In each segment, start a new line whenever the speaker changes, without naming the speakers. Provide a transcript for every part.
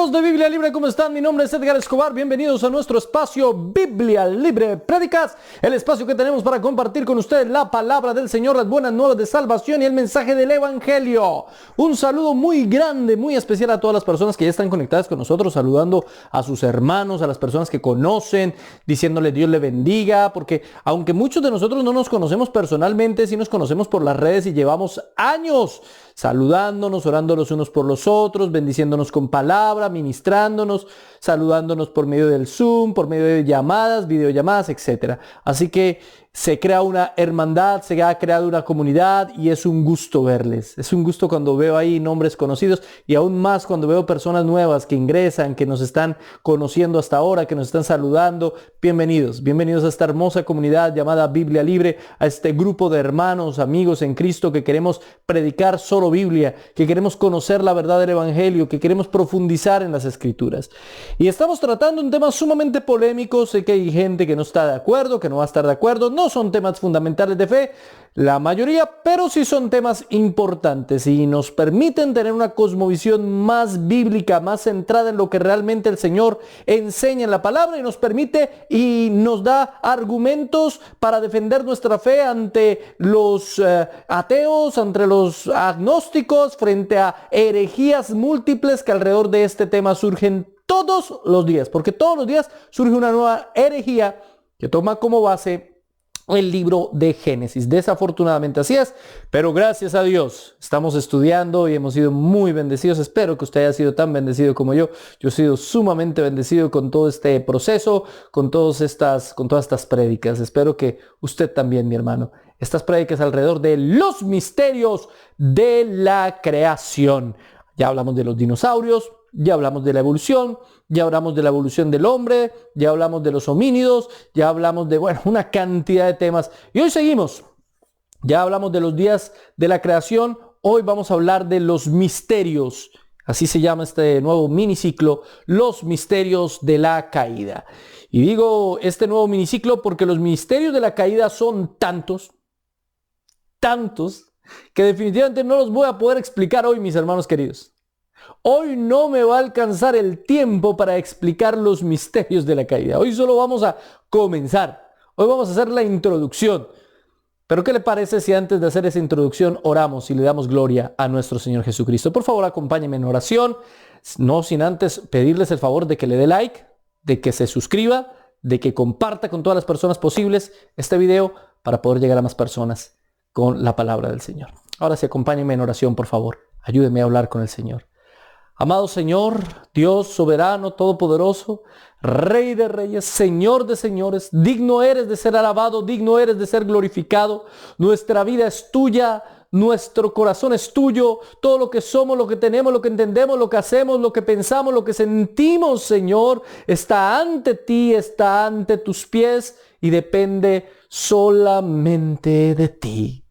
Amigos de Biblia Libre, ¿cómo están? Mi nombre es Edgar Escobar. Bienvenidos a nuestro espacio Biblia Libre Prédicas, el espacio que tenemos para compartir con ustedes la palabra del Señor, las buenas nuevas de salvación y el mensaje del Evangelio. Un saludo muy grande, muy especial a todas las personas que ya están conectadas con nosotros, saludando a sus hermanos, a las personas que conocen, diciéndole Dios le bendiga, porque aunque muchos de nosotros no nos conocemos personalmente, sí nos conocemos por las redes y llevamos años saludándonos, orando los unos por los otros, bendiciéndonos con palabra, ministrándonos, saludándonos por medio del Zoom, por medio de llamadas, videollamadas, etc. Así que se crea una hermandad, se ha creado una comunidad y es un gusto verles. Es un gusto cuando veo ahí nombres conocidos y aún más cuando veo personas nuevas que ingresan, que nos están conociendo hasta ahora, que nos están saludando. Bienvenidos, bienvenidos a esta hermosa comunidad llamada Biblia Libre, a este grupo de hermanos, amigos en Cristo que queremos predicar solo Biblia, que queremos conocer la verdad del Evangelio, que queremos profundizar en las Escrituras. Y estamos tratando un tema sumamente polémico. Sé que hay gente que no está de acuerdo, que no va a estar de acuerdo. No son temas fundamentales de fe, la mayoría, pero sí son temas importantes y nos permiten tener una cosmovisión más bíblica, más centrada en lo que realmente el Señor enseña en la palabra, y nos permite y nos da argumentos para defender nuestra fe ante los ateos, ante los agnósticos, frente a herejías múltiples que alrededor de este tema surgen todos los días, porque todos los días surge una nueva herejía que toma como base el libro de Génesis. Desafortunadamente así es, pero gracias a Dios estamos estudiando y hemos sido muy bendecidos. Espero que usted haya sido tan bendecido como yo. Yo he sido sumamente bendecido con todo este proceso, con todas estas prédicas. Espero que usted también, mi hermano. Estas prédicas alrededor de los misterios de la creación. Ya hablamos de los dinosaurios, ya hablamos de la evolución, ya hablamos de la evolución del hombre, ya hablamos de los homínidos, ya hablamos de, una cantidad de temas. Y hoy seguimos. Ya hablamos de los días de la creación. Hoy vamos a hablar de los misterios. Así se llama este nuevo miniciclo, los misterios de la caída. Y digo este nuevo miniciclo porque los misterios de la caída son tantos, que definitivamente no los voy a poder explicar hoy, mis hermanos queridos. Hoy no me va a alcanzar el tiempo para explicar los misterios de la caída. Hoy solo vamos a comenzar. Hoy vamos a hacer la introducción. Pero ¿qué le parece si antes de hacer esa introducción oramos y le damos gloria a nuestro Señor Jesucristo? Por favor, acompáñenme en oración. No sin antes pedirles el favor de que le dé like, de que se suscriba, de que comparta con todas las personas posibles este video para poder llegar a más personas con la palabra del Señor. Ahora sí, acompáñenme en oración, por favor. Ayúdenme a hablar con el Señor. Amado Señor, Dios soberano, todopoderoso, Rey de reyes, Señor de señores, digno eres de ser alabado, digno eres de ser glorificado. Nuestra vida es tuya, nuestro corazón es tuyo, todo lo que somos, lo que tenemos, lo que entendemos, lo que hacemos, lo que pensamos, lo que sentimos, Señor, está ante ti, está ante tus pies y depende solamente de ti.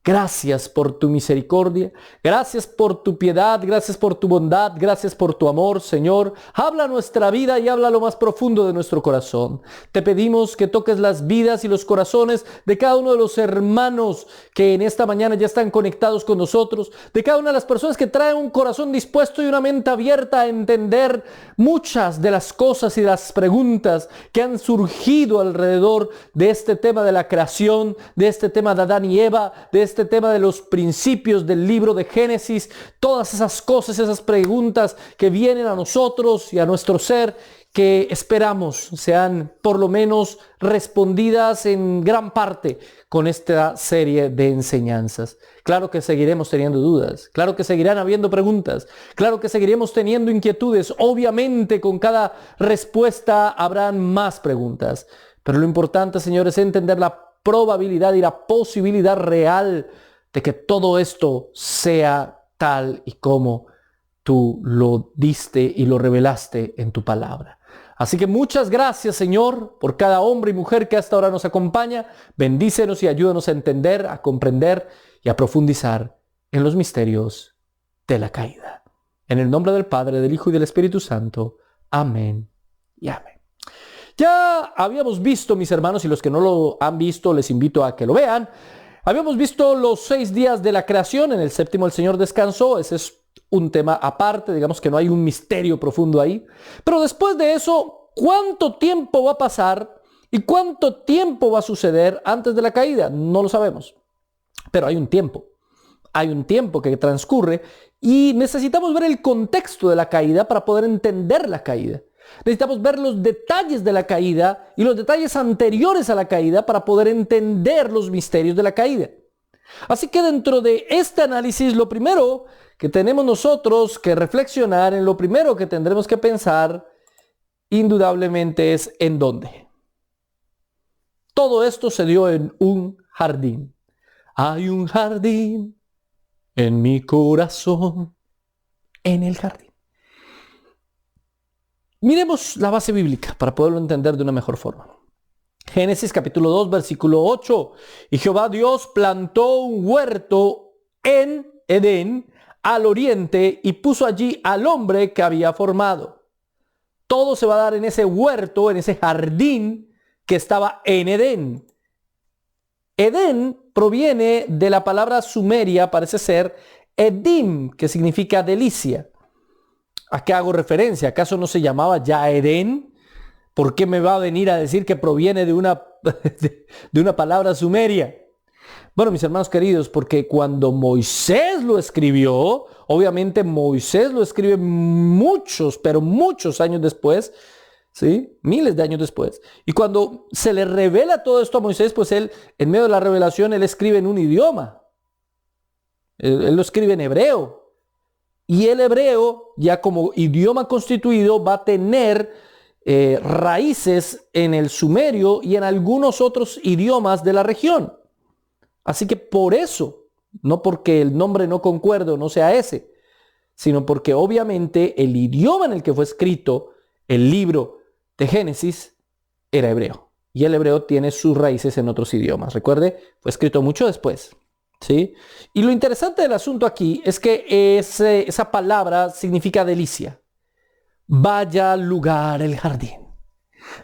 Gracias por tu misericordia, gracias por tu piedad, gracias por tu bondad, gracias por tu amor, Señor. Habla nuestra vida y habla lo más profundo de nuestro corazón. Te pedimos que toques las vidas y los corazones de cada uno de los hermanos que en esta mañana ya están conectados con nosotros, de cada una de las personas que traen un corazón dispuesto y una mente abierta a entender muchas de las cosas y las preguntas que han surgido alrededor de este tema de la creación, de este tema de Adán y Eva, de este tema de los principios del libro de Génesis, todas esas cosas, esas preguntas que vienen a nosotros y a nuestro ser, que esperamos sean por lo menos respondidas en gran parte con esta serie de enseñanzas. Claro que seguiremos teniendo dudas, claro que seguirán habiendo preguntas, claro que seguiremos teniendo inquietudes. Obviamente con cada respuesta habrán más preguntas, pero lo importante, Señor, es entender la probabilidad y la posibilidad real de que todo esto sea tal y como tú lo diste y lo revelaste en tu palabra. Así que muchas gracias, Señor, por cada hombre y mujer que hasta ahora nos acompaña. Bendícenos y ayúdanos a entender, a comprender y a profundizar en los misterios de la caída. En el nombre del Padre, del Hijo y del Espíritu Santo. Amén y amén. Ya habíamos visto, mis hermanos, y los que no lo han visto, les invito a que lo vean. Habíamos visto los 6 días de la creación. En el séptimo el Señor descansó. Ese es un tema aparte, digamos que no hay un misterio profundo ahí. Pero después de eso, ¿cuánto tiempo va a pasar y cuánto tiempo va a suceder antes de la caída? No lo sabemos, pero hay un tiempo. Hay un tiempo que transcurre y necesitamos ver el contexto de la caída para poder entender la caída. Necesitamos ver los detalles de la caída y los detalles anteriores a la caída para poder entender los misterios de la caída. Así que dentro de este análisis, lo primero que tenemos nosotros que reflexionar, en lo primero que tendremos que pensar, indudablemente es ¿en dónde? Todo esto se dio en un jardín. Hay un jardín en mi corazón, en el jardín. Miremos la base bíblica para poderlo entender de una mejor forma. Génesis capítulo 2, versículo 8. Y Jehová Dios plantó un huerto en Edén, al oriente, y puso allí al hombre que había formado. Todo se va a dar en ese huerto, en ese jardín que estaba en Edén. Edén proviene de la palabra sumeria, parece ser, Edim, que significa delicia. ¿A qué hago referencia? ¿Acaso no se llamaba ya Edén? ¿Por qué me va a venir a decir que proviene de una palabra sumeria? Bueno, mis hermanos queridos, porque cuando Moisés lo escribió, obviamente Moisés lo escribe muchos, pero muchos años después, ¿sí? Miles de años después. Y cuando se le revela todo esto a Moisés, pues él, en medio de la revelación, él escribe en un idioma. Él lo escribe en hebreo. Y el hebreo, ya como idioma constituido, va a tener raíces en el sumerio y en algunos otros idiomas de la región. Así que por eso, no porque el nombre no concuerde o no sea ese, sino porque obviamente el idioma en el que fue escrito el libro de Génesis era hebreo. Y el hebreo tiene sus raíces en otros idiomas. Recuerde, fue escrito mucho después. ¿Sí? Y lo interesante del asunto aquí es que esa palabra significa delicia. Vaya lugar el jardín.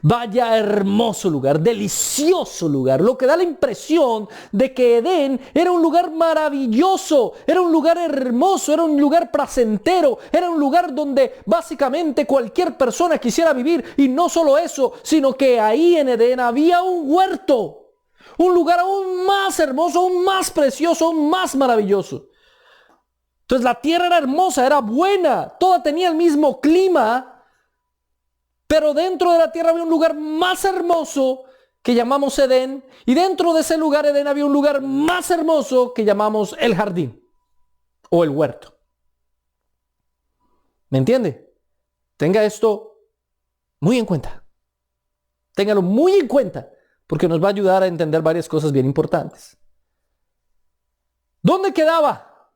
Vaya hermoso lugar, delicioso lugar, lo que da la impresión de que Edén era un lugar maravilloso, era un lugar hermoso, era un lugar placentero, era un lugar donde básicamente cualquier persona quisiera vivir. Y no solo eso, sino que ahí en Edén había un huerto, un lugar aún más hermoso, aún más precioso, aún más maravilloso. Entonces la tierra era hermosa, era buena, toda tenía el mismo clima. Pero dentro de la tierra había un lugar más hermoso que llamamos Edén. Y dentro de ese lugar Edén había un lugar más hermoso que llamamos el jardín o el huerto. ¿Me entiende? Tenga esto muy en cuenta. Téngalo muy en cuenta porque nos va a ayudar a entender varias cosas bien importantes. ¿Dónde quedaba?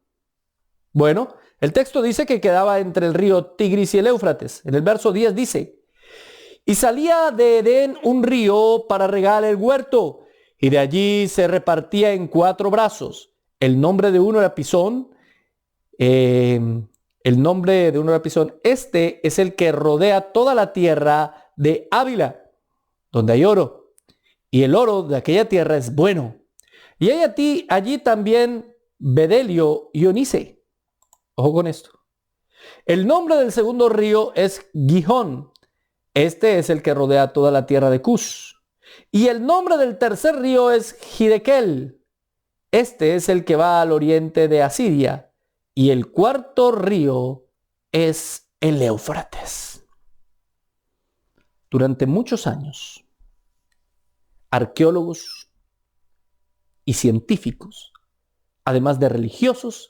Bueno, el texto dice que quedaba entre el río Tigris y el Éufrates. En el verso 10 dice: y salía de Edén un río para regar el huerto, y de allí se repartía en 4 brazos. El nombre de uno era Pisón. Este es el que rodea toda la tierra de Ávila, donde hay oro. Y el oro de aquella tierra es bueno. Y hay allí también bedelio y onice. Ojo con esto. El nombre del segundo río es Gihón. Este es el que rodea toda la tierra de Cus. Y el nombre del tercer río es Hiddekel. Este es el que va al oriente de Asiria. Y el cuarto río es el Éufrates. Durante muchos años, arqueólogos y científicos, además de religiosos,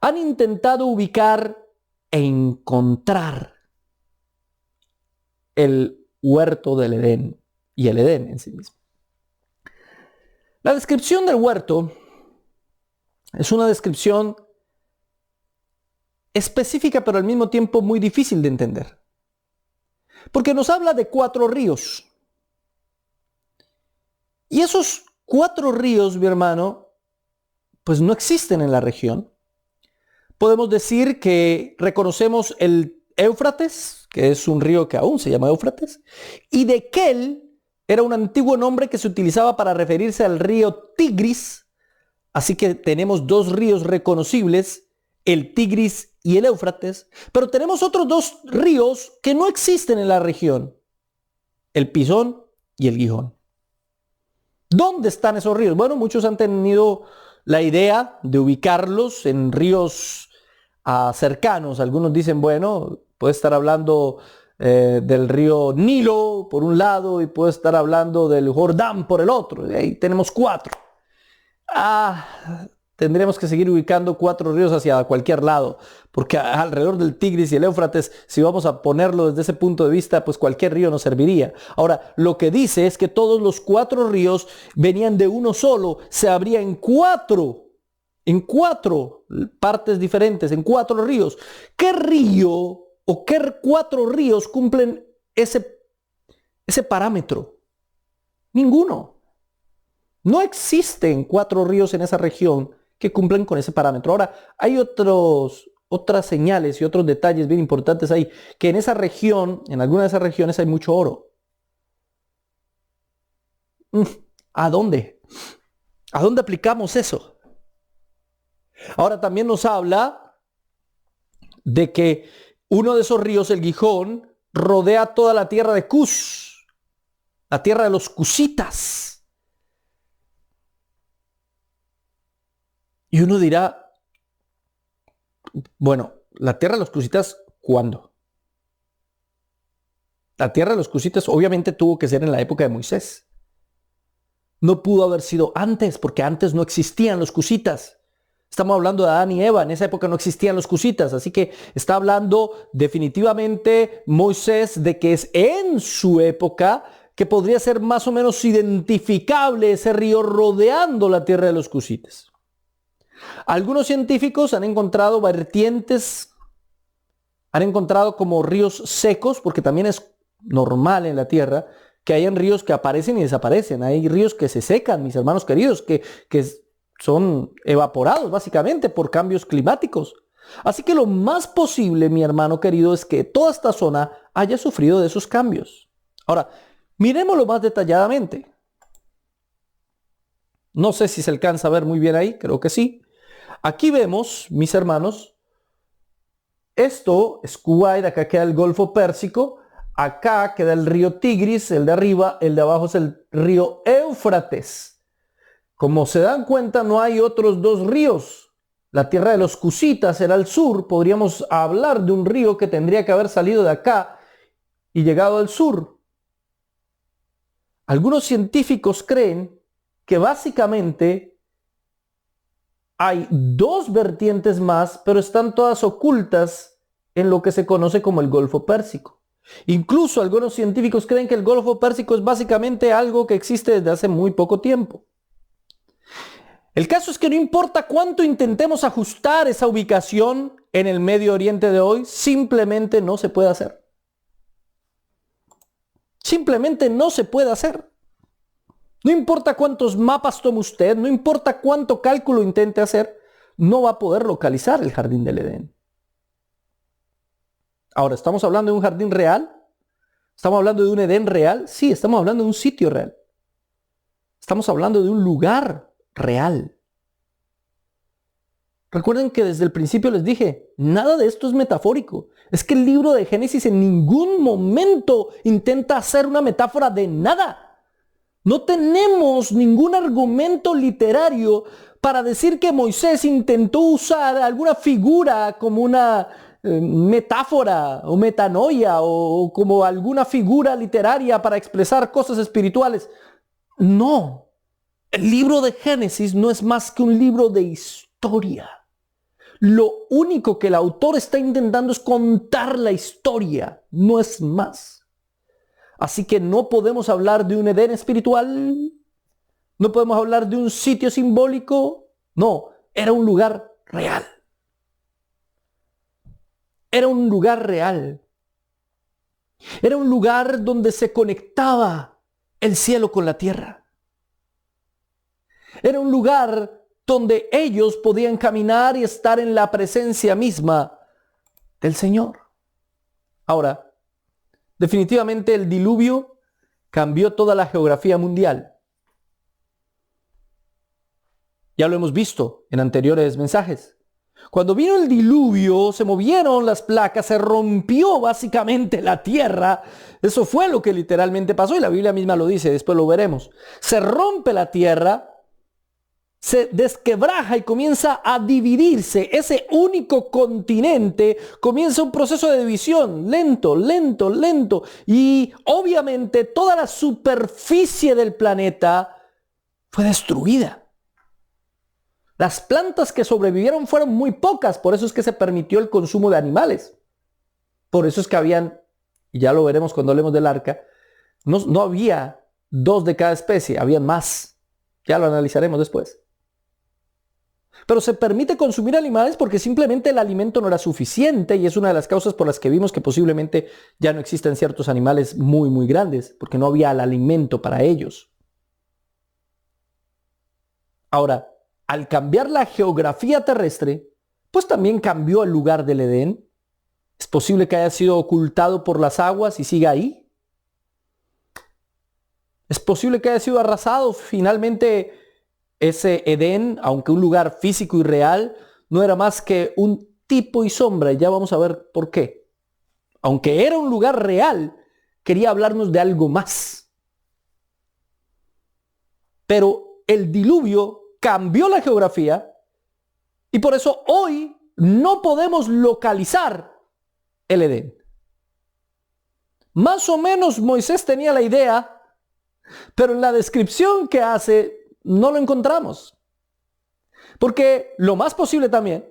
han intentado ubicar e encontrar el huerto del Edén y el Edén en sí mismo. La descripción del huerto es una descripción específica, pero al mismo tiempo muy difícil de entender. Porque nos habla de 4 ríos. Y esos 4 ríos, mi hermano, pues no existen en la región. Podemos decir que reconocemos el Éufrates, que es un río que aún se llama Éufrates, y Dekel era un antiguo nombre que se utilizaba para referirse al río Tigris. Así que tenemos 2 ríos reconocibles el Tigris y el Éufrates, pero tenemos otros dos ríos que no existen en la región, el Pisón y el Gihón. ¿Dónde están esos ríos? Bueno, muchos han tenido la idea de ubicarlos en ríos cercanos. Algunos dicen, bueno, puede estar hablando del río Nilo por un lado y puede estar hablando del Jordán por el otro. Y ahí tenemos 4. Tendremos que seguir ubicando 4 ríos hacia cualquier lado, porque alrededor del Tigris y el Éufrates, si vamos a ponerlo desde ese punto de vista, pues cualquier río nos serviría. Ahora, lo que dice es que todos los 4 ríos venían de uno solo, se abría en 4 partes diferentes, en 4 ríos. ¿Qué río o qué 4 ríos cumplen ese parámetro? Ninguno. No existen 4 ríos en esa región que cumplen con ese parámetro. Ahora, hay otras señales y otros detalles bien importantes ahí, que en esa región, en alguna de esas regiones hay mucho oro. ¿A dónde? ¿A dónde aplicamos eso? Ahora también nos habla de que uno de esos ríos, el Gihón, rodea toda la tierra de Cus, la tierra de los cusitas. Y uno dirá, bueno, la tierra de los cusitas, ¿cuándo? La tierra de los cusitas obviamente tuvo que ser en la época de Moisés. No pudo haber sido antes, porque antes no existían los cusitas. Estamos hablando de Adán y Eva, en esa época no existían los cusitas, así que está hablando definitivamente Moisés de que es en su época que podría ser más o menos identificable ese río rodeando la tierra de los cusitas. Algunos científicos han encontrado vertientes, han encontrado como ríos secos, porque también es normal en la tierra que hayan ríos que aparecen y desaparecen. Hay ríos que se secan, mis hermanos queridos, que son evaporados básicamente por cambios climáticos. Así que lo más posible, mi hermano querido, es que toda esta zona haya sufrido de esos cambios. Ahora, miremoslo más detalladamente. No sé si se alcanza a ver muy bien ahí, creo que sí. Aquí vemos, mis hermanos, esto es Kuwait, acá queda el Golfo Pérsico, acá queda el río Tigris, el de arriba, el de abajo es el río Éufrates. Como se dan cuenta, no hay otros 2 ríos. La tierra de los cusitas era al sur, podríamos hablar de un río que tendría que haber salido de acá y llegado al sur. Algunos científicos creen que básicamente hay 2 vertientes más, pero están todas ocultas en lo que se conoce como el Golfo Pérsico. Incluso algunos científicos creen que el Golfo Pérsico es básicamente algo que existe desde hace muy poco tiempo. El caso es que no importa cuánto intentemos ajustar esa ubicación en el Medio Oriente de hoy, simplemente no se puede hacer. Simplemente no se puede hacer. No importa cuántos mapas tome usted, no importa cuánto cálculo intente hacer, no va a poder localizar el jardín del Edén. Ahora, ¿estamos hablando de un jardín real? ¿Estamos hablando de un Edén real? Sí, estamos hablando de un sitio real. Estamos hablando de un lugar real. Recuerden que desde el principio les dije, nada de esto es metafórico. Es que el libro de Génesis en ningún momento intenta hacer una metáfora de nada. No tenemos ningún argumento literario para decir que Moisés intentó usar alguna figura como una metáfora o metanoia o como alguna figura literaria para expresar cosas espirituales. No, el libro de Génesis no es más que un libro de historia. Lo único que el autor está intentando es contar la historia, no es más. Así que no podemos hablar de un Edén espiritual, no podemos hablar de un sitio simbólico, no, era un lugar real. Era un lugar real. Era un lugar donde se conectaba el cielo con la tierra. Era un lugar donde ellos podían caminar y estar en la presencia misma del Señor. Ahora, definitivamente el diluvio cambió toda la geografía mundial. Ya lo hemos visto en anteriores mensajes. Cuando vino el diluvio, se movieron las placas, se rompió básicamente la tierra. Eso fue lo que literalmente pasó y la Biblia misma lo dice, después lo veremos. Se rompe la tierra, se desquebraja y comienza a dividirse. Ese único continente comienza un proceso de división, lento, lento, lento. Y obviamente toda la superficie del planeta fue destruida. Las plantas que sobrevivieron fueron muy pocas, por eso es que se permitió el consumo de animales. Por eso es que habían, y ya lo veremos cuando hablemos del arca, no había 2 de cada especie, habían más. Ya lo analizaremos después. Pero se permite consumir animales porque simplemente el alimento no era suficiente y es una de las causas por las que vimos que posiblemente ya no existen ciertos animales muy, muy grandes, porque no había el alimento para ellos. Ahora, al cambiar la geografía terrestre, pues también cambió el lugar del Edén. Es posible que haya sido ocultado por las aguas y siga ahí. Es posible que haya sido arrasado. Finalmente, ese Edén, aunque un lugar físico y real, no era más que un tipo y sombra. Y ya vamos a ver por qué. Aunque era un lugar real, quería hablarnos de algo más. Pero el diluvio cambió la geografía y por eso hoy no podemos localizar el Edén. Más o menos Moisés tenía la idea, pero en la descripción que hace no lo encontramos. Porque lo más posible también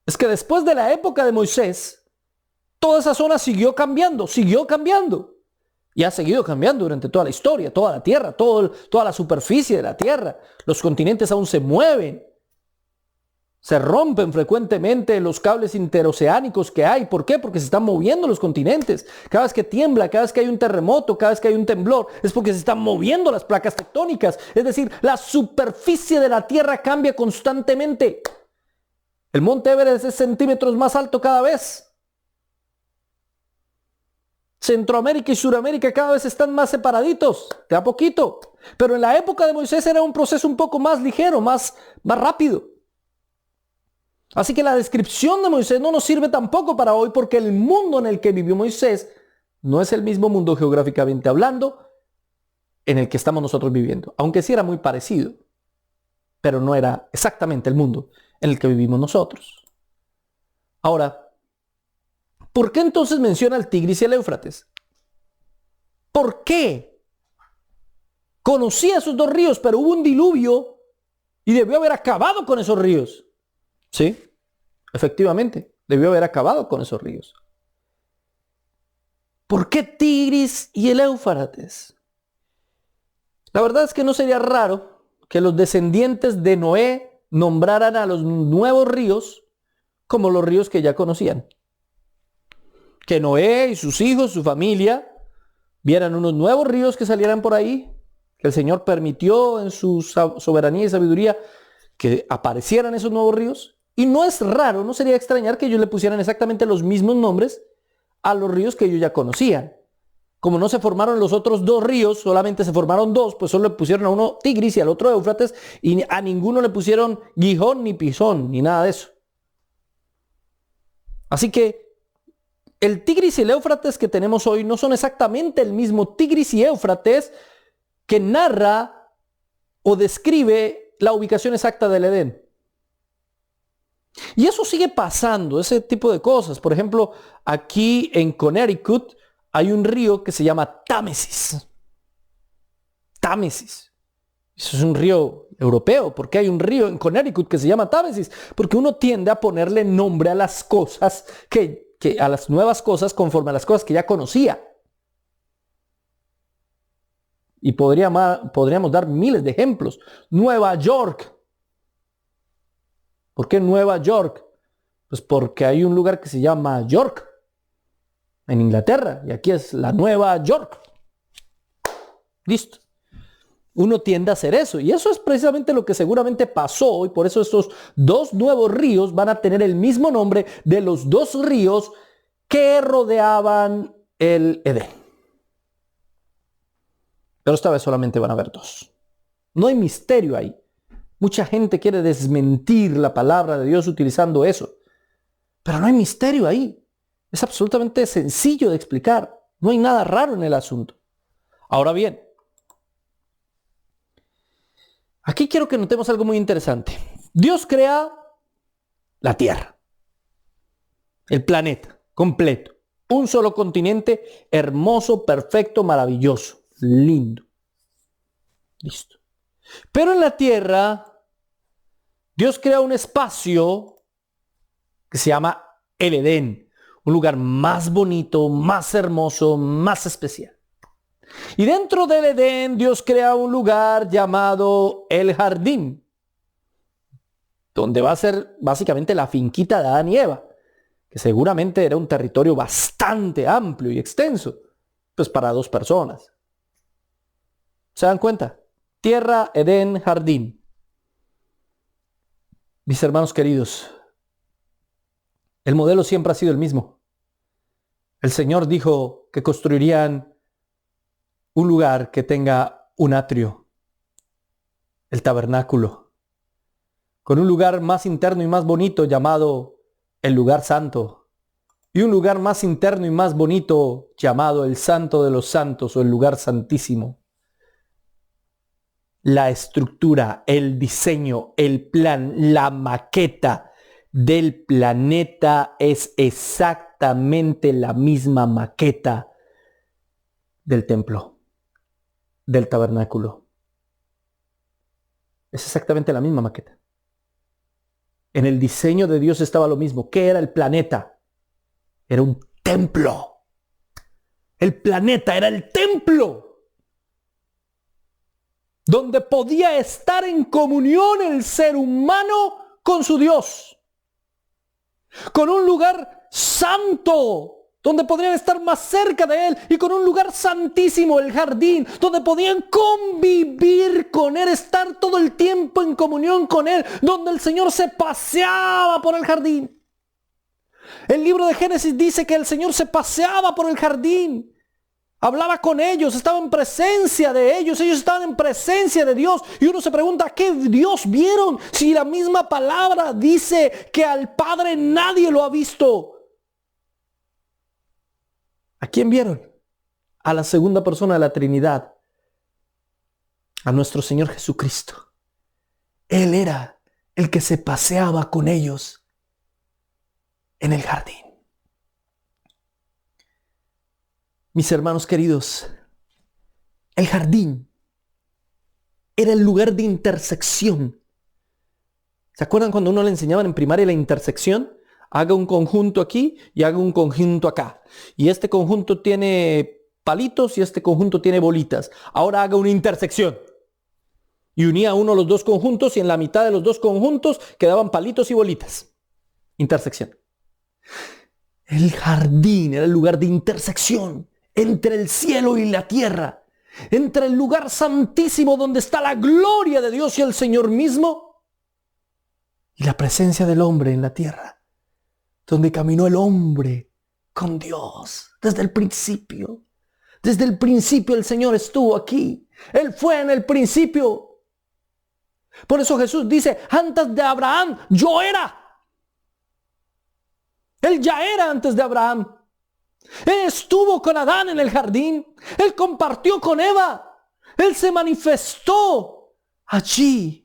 es que después de la época de Moisés, toda esa zona siguió cambiando. Y ha seguido cambiando durante toda la historia, toda la tierra, toda la superficie de la tierra. Los continentes aún se mueven. Se rompen frecuentemente los cables interoceánicos que hay. ¿Por qué? Porque se están moviendo los continentes. Cada vez que tiembla, cada vez que hay un terremoto, cada vez que hay un temblor, es porque se están moviendo las placas tectónicas. Es decir, la superficie de la tierra cambia constantemente. El monte Everest es centímetros más alto cada vez. Centroamérica y Suramérica cada vez están más separaditos, de a poquito. Pero en la época de Moisés era un proceso un poco más ligero, más rápido. Así que la descripción de Moisés no nos sirve tampoco para hoy porque el mundo en el que vivió Moisés no es el mismo mundo geográficamente hablando en el que estamos nosotros viviendo. Aunque sí era muy parecido, pero no era exactamente el mundo en el que vivimos nosotros. Ahora, ¿por qué entonces menciona el Tigris y el Éufrates? ¿Por qué? Conocía esos 2 ríos, pero hubo un diluvio y debió haber acabado con esos ríos. Sí, efectivamente, debió haber acabado con esos ríos. ¿Por qué Tigris y el Éufrates? La verdad es que no sería raro que los descendientes de Noé nombraran a los nuevos ríos como los ríos que ya conocían. Que Noé y sus hijos, su familia, vieran unos nuevos ríos que salieran por ahí, que el Señor permitió en su soberanía y sabiduría que aparecieran esos nuevos ríos. Y no es raro, no sería extrañar que ellos le pusieran exactamente los mismos nombres a los ríos que ellos ya conocían. Como no se formaron los otros 2 ríos, solamente se formaron 2, pues solo le pusieron a uno Tigris y al otro Éufrates, y a ninguno le pusieron Gihón ni Pisón, ni nada de eso. Así que el Tigris y el Éufrates que tenemos hoy no son exactamente el mismo Tigris y Éufrates que narra o describe la ubicación exacta del Edén. Y eso sigue pasando, ese tipo de cosas. Por ejemplo, aquí en Connecticut hay un río que se llama Támesis. Támesis. Eso es un río europeo. ¿Por qué hay un río en Connecticut que se llama Támesis? Porque uno tiende a ponerle nombre a las cosas a las nuevas cosas conforme a las cosas que ya conocía. Y podríamos dar miles de ejemplos. Nueva York. ¿Por qué Nueva York? Pues porque hay un lugar que se llama York en Inglaterra y aquí es la Nueva York. Listo. Uno tiende a hacer eso y eso es precisamente lo que seguramente pasó y por eso estos 2 nuevos ríos van a tener el mismo nombre de los 2 ríos que rodeaban el Edén. Pero esta vez solamente van a haber 2. No hay misterio ahí. Mucha gente quiere desmentir la palabra de Dios utilizando eso. Pero no hay misterio ahí. Es absolutamente sencillo de explicar. No hay nada raro en el asunto. Ahora bien, aquí quiero que notemos algo muy interesante. Dios crea la Tierra, el planeta completo, un solo continente hermoso, perfecto, maravilloso, lindo. Listo. Pero en la Tierra, Dios crea un espacio que se llama el Edén, un lugar más bonito, más hermoso, más especial. Y dentro del Edén, Dios crea un lugar llamado el jardín, donde va a ser básicamente la finquita de Adán y Eva, que seguramente era un territorio bastante amplio y extenso, pues para 2 personas. ¿Se dan cuenta? Tierra, Edén, jardín. Mis hermanos queridos, el modelo siempre ha sido el mismo. El Señor dijo que construirían un lugar que tenga un atrio, el tabernáculo, con un lugar más interno y más bonito llamado el lugar santo, y un lugar más interno y más bonito llamado el santo de los santos o el lugar santísimo. La estructura, el diseño, el plan, la maqueta del planeta es exactamente la misma maqueta del templo, del tabernáculo. Es exactamente la misma maqueta. En el diseño de Dios estaba lo mismo. ¿Qué era el planeta? Era un templo. El planeta era el templo donde podía estar en comunión el ser humano con su Dios, con un lugar santo, donde podrían estar más cerca de Él, y con un lugar santísimo, el jardín, donde podían convivir con Él, estar todo el tiempo en comunión con Él, donde el Señor se paseaba por el jardín. El libro de Génesis dice que el Señor se paseaba por el jardín. Hablaba con ellos, estaba en presencia de ellos, ellos estaban en presencia de Dios. Y uno se pregunta, ¿qué Dios vieron? Si la misma palabra dice que al Padre nadie lo ha visto. ¿A quién vieron? A la segunda persona de la Trinidad, a nuestro Señor Jesucristo. Él era el que se paseaba con ellos en el jardín. Mis hermanos queridos, el jardín era el lugar de intersección. ¿Se acuerdan cuando uno le enseñaban en primaria la intersección? Haga un conjunto aquí y haga un conjunto acá. Y este conjunto tiene palitos y este conjunto tiene bolitas. Ahora haga una intersección. Y unía uno los 2 conjuntos y en la mitad de los 2 conjuntos quedaban palitos y bolitas. Intersección. El jardín era el lugar de intersección entre el cielo y la tierra, entre el lugar santísimo donde está la gloria de Dios y el Señor mismo, y la presencia del hombre en la tierra, donde caminó el hombre con Dios desde el principio. Desde el principio el Señor estuvo aquí. Él fue en el principio. Por eso Jesús dice, antes de Abraham yo era. Él ya era antes de Abraham. Él estuvo con Adán en el jardín. Él compartió con Eva. Él se manifestó allí,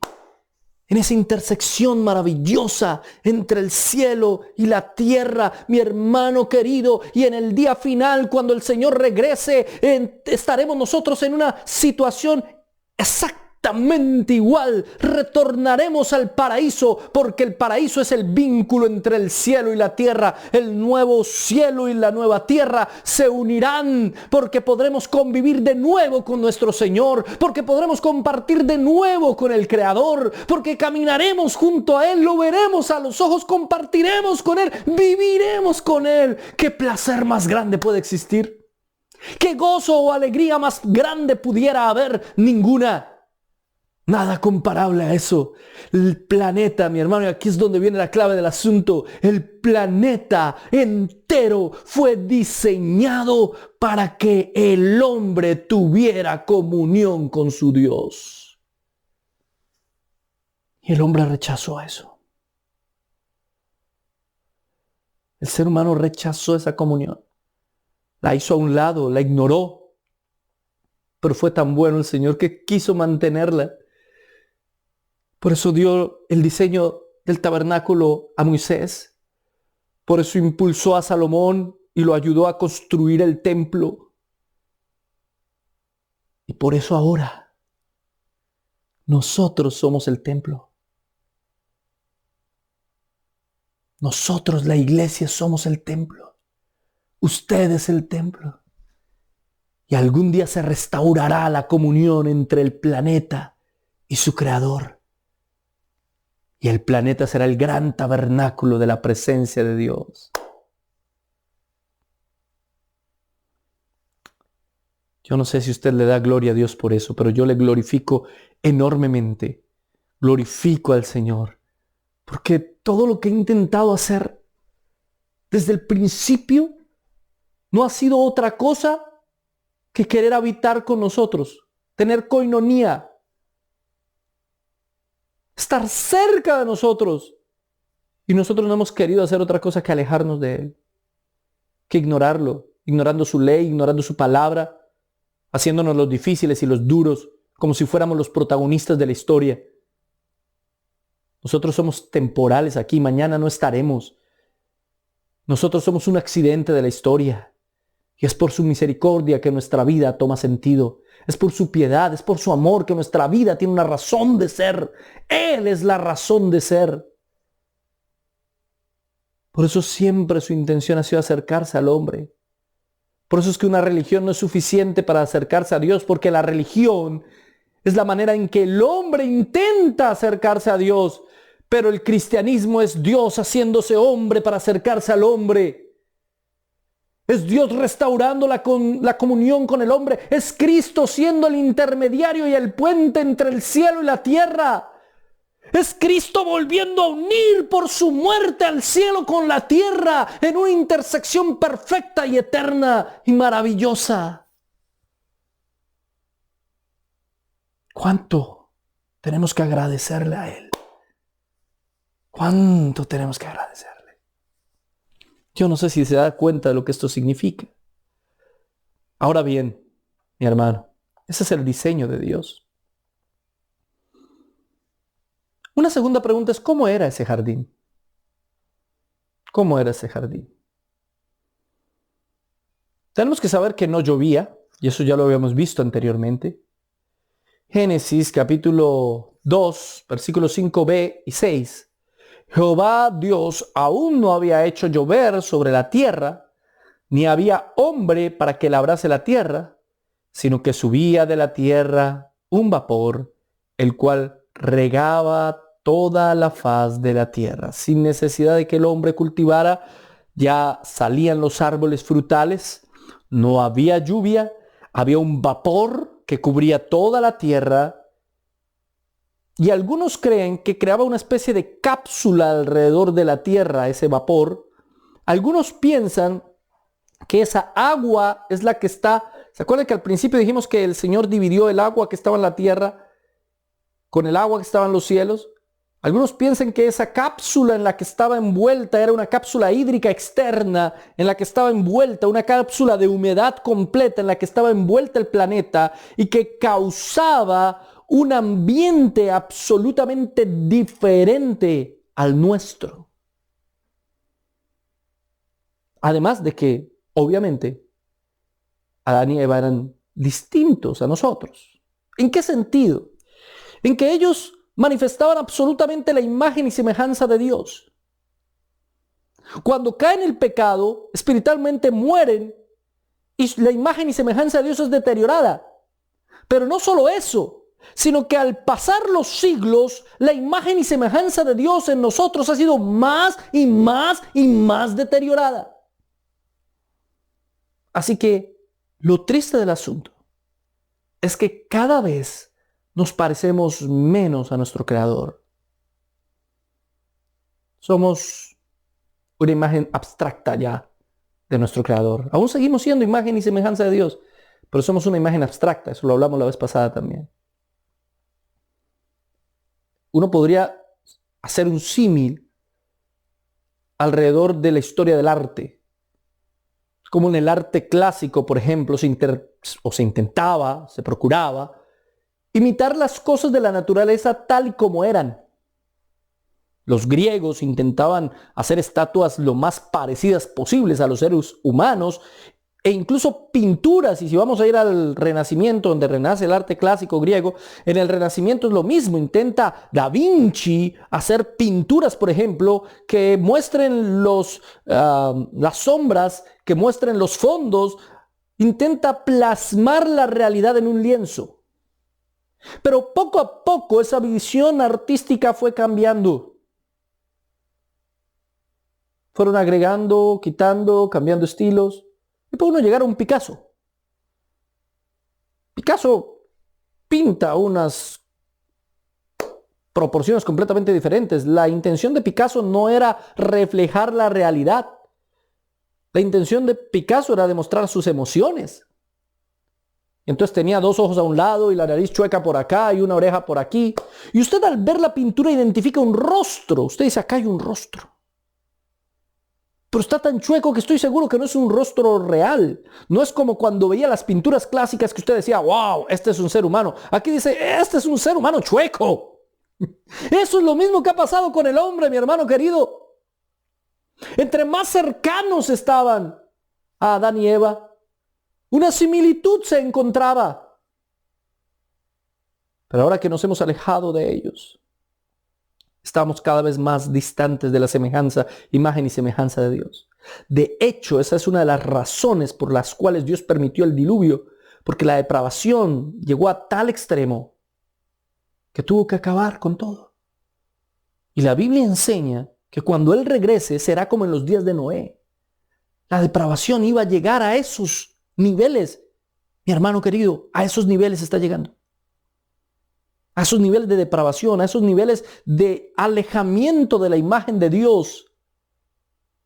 en esa intersección maravillosa entre el cielo y la tierra, mi hermano querido. Y en el día final, cuando el Señor regrese, estaremos nosotros en una situación exactamente igual. Retornaremos al paraíso, porque el paraíso es el vínculo entre el cielo y la tierra. El nuevo cielo y la nueva tierra se unirán, porque podremos convivir de nuevo con nuestro Señor, porque podremos compartir de nuevo con el Creador, porque caminaremos junto a Él, lo veremos a los ojos, compartiremos con Él, viviremos con Él. ¿Qué placer más grande puede existir? ¿Qué gozo o alegría más grande pudiera haber? Ninguna. Nada comparable a eso. El planeta, mi hermano, y aquí es donde viene la clave del asunto. El planeta entero fue diseñado para que el hombre tuviera comunión con su Dios. Y el hombre rechazó eso. El ser humano rechazó esa comunión. La hizo a un lado, la ignoró. Pero fue tan bueno el Señor que quiso mantenerla. Por eso dio el diseño del tabernáculo a Moisés. Por eso impulsó a Salomón y lo ayudó a construir el templo. Y por eso ahora nosotros somos el templo. Nosotros, la iglesia, somos el templo. Usted es el templo. Y algún día se restaurará la comunión entre el planeta y su creador. Y el planeta será el gran tabernáculo de la presencia de Dios. Yo no sé si usted le da gloria a Dios por eso, pero yo le glorifico enormemente. Glorifico al Señor. Porque todo lo que he intentado hacer desde el principio no ha sido otra cosa que querer habitar con nosotros, tener coinonía, estar cerca de nosotros. Y nosotros no hemos querido hacer otra cosa que alejarnos de Él, que ignorarlo, ignorando su ley, ignorando su palabra, haciéndonos los difíciles y los duros, como si fuéramos los protagonistas de la historia. Nosotros somos temporales aquí, mañana no estaremos. Nosotros somos un accidente de la historia. Y es por su misericordia que nuestra vida toma sentido. Es por su piedad, es por su amor que nuestra vida tiene una razón de ser. Él es la razón de ser. Por eso siempre su intención ha sido acercarse al hombre. Por eso es que una religión no es suficiente para acercarse a Dios, porque la religión es la manera en que el hombre intenta acercarse a Dios. Pero el cristianismo es Dios haciéndose hombre para acercarse al hombre. Es Dios restaurando la comunión con el hombre. Es Cristo siendo el intermediario y el puente entre el cielo y la tierra. Es Cristo volviendo a unir por su muerte al cielo con la tierra en una intersección perfecta y eterna y maravillosa. ¿Cuánto tenemos que agradecerle a Él? ¿Cuánto tenemos que agradecerle? Yo no sé si se da cuenta de lo que esto significa. Ahora bien, mi hermano, ese es el diseño de Dios. Una segunda pregunta es, ¿cómo era ese jardín? ¿Cómo era ese jardín? Tenemos que saber que no llovía, y eso ya lo habíamos visto anteriormente. Génesis capítulo 2, versículos 5b y 6. Jehová Dios aún no había hecho llover sobre la tierra, ni había hombre para que labrase la tierra, sino que subía de la tierra un vapor, el cual regaba toda la faz de la tierra. Sin necesidad de que el hombre cultivara, ya salían los árboles frutales, no había lluvia, había un vapor que cubría toda la tierra. Y algunos creen que creaba una especie de cápsula alrededor de la tierra, ese vapor. Algunos piensan que esa agua es la que está... ¿Se acuerdan que al principio dijimos que el Señor dividió el agua que estaba en la tierra con el agua que estaba en los cielos? Algunos piensan que esa cápsula en la que estaba envuelta era una cápsula hídrica externa, en la que estaba envuelta una cápsula de humedad completa, en la que estaba envuelta el planeta y que causaba un ambiente absolutamente diferente al nuestro. Además de que, obviamente, Adán y Eva eran distintos a nosotros. ¿En qué sentido? En que ellos manifestaban absolutamente la imagen y semejanza de Dios. Cuando caen en el pecado, espiritualmente mueren y la imagen y semejanza de Dios es deteriorada. Pero no solo eso, sino que al pasar los siglos, la imagen y semejanza de Dios en nosotros ha sido más y más y más deteriorada. Así que lo triste del asunto es que cada vez nos parecemos menos a nuestro Creador. Somos una imagen abstracta ya de nuestro Creador. Aún seguimos siendo imagen y semejanza de Dios, pero somos una imagen abstracta. Eso lo hablamos la vez pasada también. uno podría hacer un símil alrededor de la historia del arte. Como en el arte clásico, por ejemplo, se intentaba, se procuraba imitar las cosas de la naturaleza tal y como eran. Los griegos intentaban hacer estatuas lo más parecidas posibles a los seres humanos e incluso pinturas. Y si vamos a ir al Renacimiento, donde renace el arte clásico griego, en el Renacimiento es lo mismo. Intenta Da Vinci hacer pinturas, por ejemplo, que muestren las sombras, que muestren los fondos. Intenta plasmar la realidad en un lienzo. Pero poco a poco esa visión artística fue cambiando. Fueron agregando, quitando, cambiando estilos. Y puede uno llegar a un Picasso. Picasso pinta unas proporciones completamente diferentes. La intención de Picasso no era reflejar la realidad. La intención de Picasso era demostrar sus emociones. Entonces tenía dos ojos a un lado y la nariz chueca por acá y una oreja por aquí. Y usted al ver la pintura identifica un rostro. Usted dice, acá hay un rostro. Pero está tan chueco que estoy seguro que no es un rostro real. No es como cuando veía las pinturas clásicas que usted decía, wow, este es un ser humano. Aquí dice, este es un ser humano chueco. Eso es lo mismo que ha pasado con el hombre, mi hermano querido. Entre más cercanos estaban a Adán y Eva, una similitud se encontraba. Pero ahora que nos hemos alejado de ellos, estamos cada vez más distantes de la semejanza, imagen y semejanza de Dios. De hecho, esa es una de las razones por las cuales Dios permitió el diluvio, porque la depravación llegó a tal extremo que tuvo que acabar con todo. Y la Biblia enseña que cuando Él regrese será como en los días de Noé. La depravación iba a llegar a esos niveles. Mi hermano querido, a esos niveles está llegando. A esos niveles de depravación, a esos niveles de alejamiento de la imagen de Dios,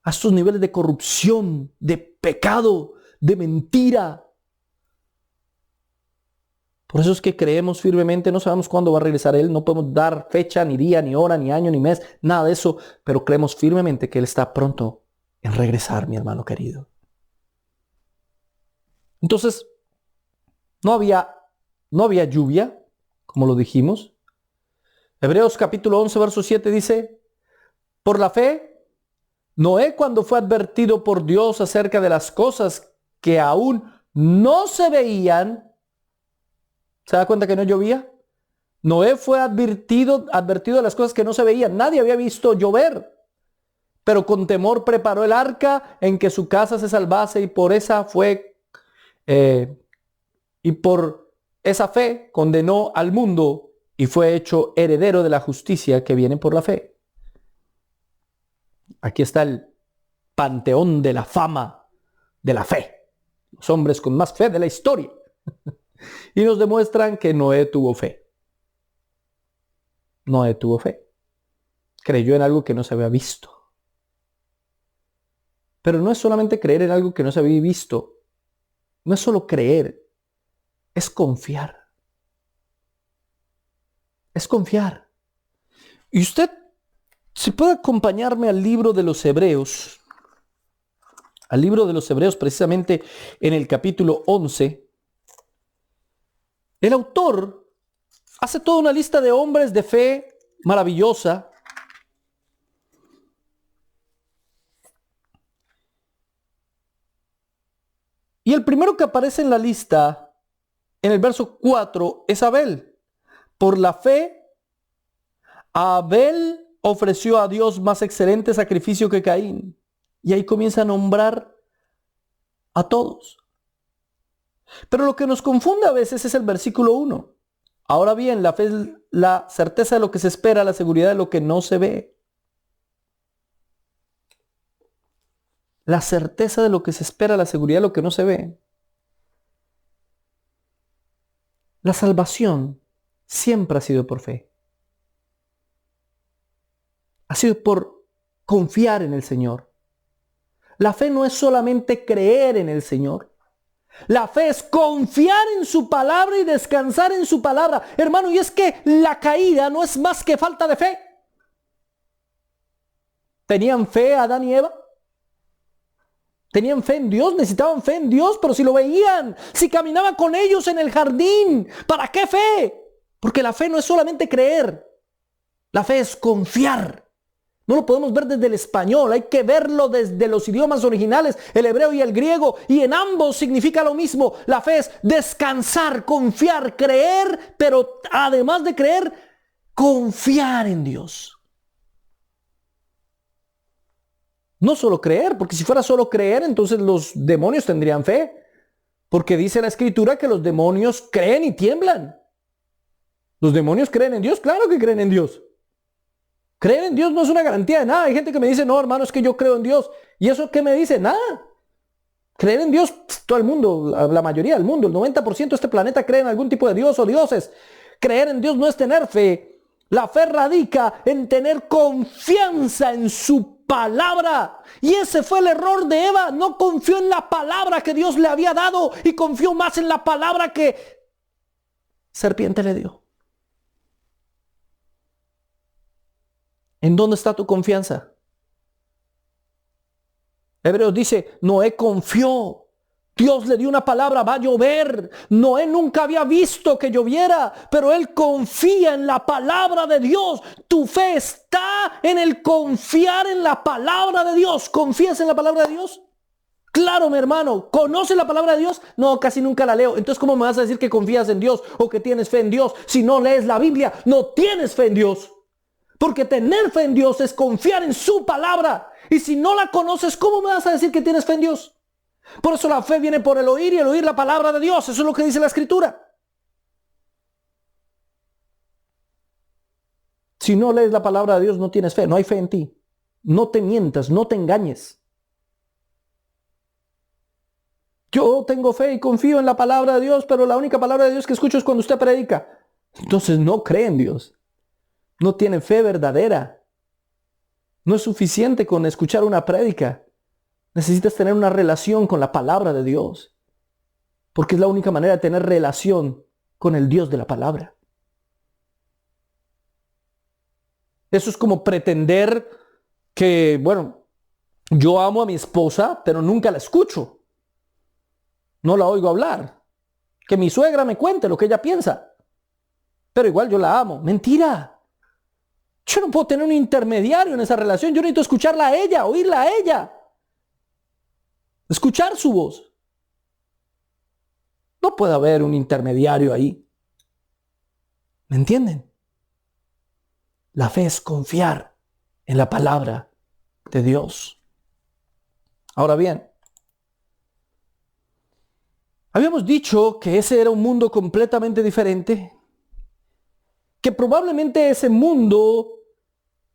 a esos niveles de corrupción, de pecado, de mentira. Por eso es que creemos firmemente, no sabemos cuándo va a regresar Él, no podemos dar fecha, ni día, ni hora, ni año, ni mes, nada de eso, pero creemos firmemente que Él está pronto en regresar, mi hermano querido. Entonces, no había lluvia, como lo dijimos. Hebreos capítulo 11, verso 7 dice, por la fe, Noé cuando fue advertido por Dios acerca de las cosas que aún no se veían, ¿se da cuenta que no llovía? Noé fue advertido de las cosas que no se veían. Nadie había visto llover, pero con temor preparó el arca en que su casa se salvase y por esa fe condenó al mundo y fue hecho heredero de la justicia que viene por la fe. Aquí está el panteón de la fama de la fe. Los hombres con más fe de la historia. Y nos demuestran que Noé tuvo fe. Noé tuvo fe. Creyó en algo que no se había visto. Pero no es solamente creer en algo que no se había visto. No es solo creer. Es confiar. Es confiar. Y usted, si puede acompañarme al libro de los Hebreos, precisamente en el capítulo 11, el autor hace toda una lista de hombres de fe maravillosa. Y el primero que aparece en la lista, en el verso 4, es Abel. Por la fe, Abel ofreció a Dios más excelente sacrificio que Caín. Y ahí comienza a nombrar a todos. Pero lo que nos confunde a veces es el versículo 1. Ahora bien, la fe es la certeza de lo que se espera, la seguridad de lo que no se ve. La certeza de lo que se espera, la seguridad de lo que no se ve. La salvación siempre ha sido por fe. Ha sido por confiar en el Señor. La fe no es solamente creer en el Señor. La fe es confiar en su palabra y descansar en su palabra. Hermano, y es que la caída no es más que falta de fe. ¿Tenían fe Adán y Eva? Tenían fe en Dios, necesitaban fe en Dios, pero si lo veían, si caminaban con ellos en el jardín, ¿para qué fe? Porque la fe no es solamente creer, la fe es confiar. No lo podemos ver desde el español, hay que verlo desde los idiomas originales, el hebreo y el griego, y en ambos significa lo mismo. La fe es descansar, confiar, creer, pero además de creer, confiar en Dios. No solo creer, porque si fuera solo creer, entonces los demonios tendrían fe. Porque dice la Escritura que los demonios creen y tiemblan. ¿Los demonios creen en Dios? Claro que creen en Dios. Creer en Dios no es una garantía de nada. Hay gente que me dice, no, hermano, es que yo creo en Dios. ¿Y eso qué me dice? Nada. Creer en Dios, todo el mundo, la mayoría del mundo, el 90% de este planeta cree en algún tipo de Dios o dioses. Creer en Dios no es tener fe. La fe radica en tener confianza en su palabra. Y ese fue el error de Eva. No confió en la palabra que Dios le había dado y confió más en la palabra que serpiente le dio. ¿En dónde está tu confianza? Hebreos dice, Noé confió. Dios le dio una palabra, va a llover. Noé nunca había visto que lloviera, pero él confía en la palabra de Dios. Tu fe está en el confiar en la palabra de Dios. ¿Confías en la palabra de Dios? Claro, mi hermano. ¿Conoces la palabra de Dios? No, casi nunca la leo. Entonces, ¿cómo me vas a decir que confías en Dios o que tienes fe en Dios? Si no lees la Biblia, no tienes fe en Dios. Porque tener fe en Dios es confiar en su palabra. Y si no la conoces, ¿cómo me vas a decir que tienes fe en Dios? Por eso la fe viene por el oír y el oír la palabra de Dios. Eso es lo que dice la Escritura. Si no lees la palabra de Dios, no tienes fe. No hay fe en ti. No te mientas, no te engañes. Yo tengo fe y confío en la palabra de Dios, pero la única palabra de Dios que escucho es cuando usted predica. Entonces no cree en Dios. No tiene fe verdadera. No es suficiente con escuchar una prédica. Necesitas tener una relación con la palabra de Dios. Porque es la única manera de tener relación con el Dios de la palabra. Eso es como pretender que, bueno, yo amo a mi esposa, pero nunca la escucho. No la oigo hablar. Que mi suegra me cuente lo que ella piensa. Pero igual yo la amo. Mentira. Yo no puedo tener un intermediario en esa relación. Yo necesito escucharla a ella, oírla a ella. Escuchar su voz. No puede haber un intermediario ahí. ¿Me entienden? La fe es confiar en la palabra de Dios. Ahora bien, habíamos dicho que ese era un mundo completamente diferente. Que probablemente ese mundo,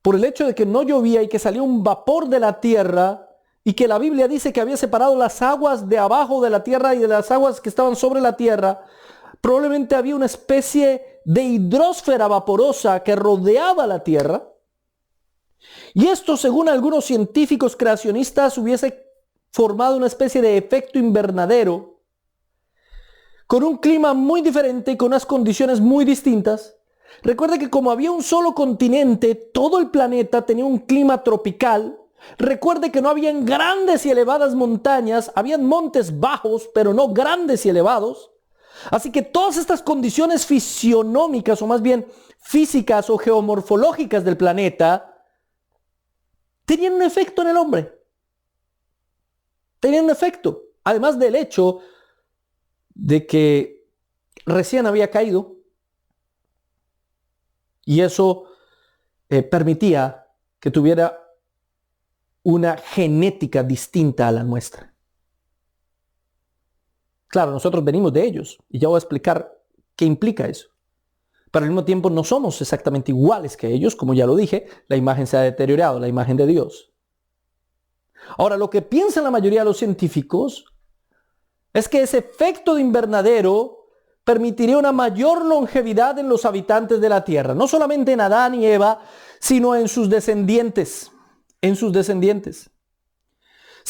por el hecho de que no llovía y que salía un vapor de la tierra, y que la Biblia dice que había separado las aguas de abajo de la tierra y de las aguas que estaban sobre la tierra, probablemente había una especie de hidrosfera vaporosa que rodeaba la tierra. Y esto, según algunos científicos creacionistas, hubiese formado una especie de efecto invernadero, con un clima muy diferente y con unas condiciones muy distintas. Recuerde que como había un solo continente, todo el planeta tenía un clima tropical. Recuerde que no habían grandes y elevadas montañas, habían montes bajos, pero no grandes y elevados. Así que todas estas condiciones fisionómicas, o más bien físicas o geomorfológicas del planeta, tenían un efecto en el hombre. Tenían un efecto, además del hecho de que recién había caído, y eso permitía que tuviera una genética distinta a la nuestra. Claro, nosotros venimos de ellos y ya voy a explicar qué implica eso. Pero al mismo tiempo no somos exactamente iguales que ellos, como ya lo dije, la imagen se ha deteriorado, la imagen de Dios. Ahora, lo que piensan la mayoría de los científicos es que ese efecto de invernadero permitiría una mayor longevidad en los habitantes de la tierra, no solamente en Adán y Eva, sino en sus descendientes.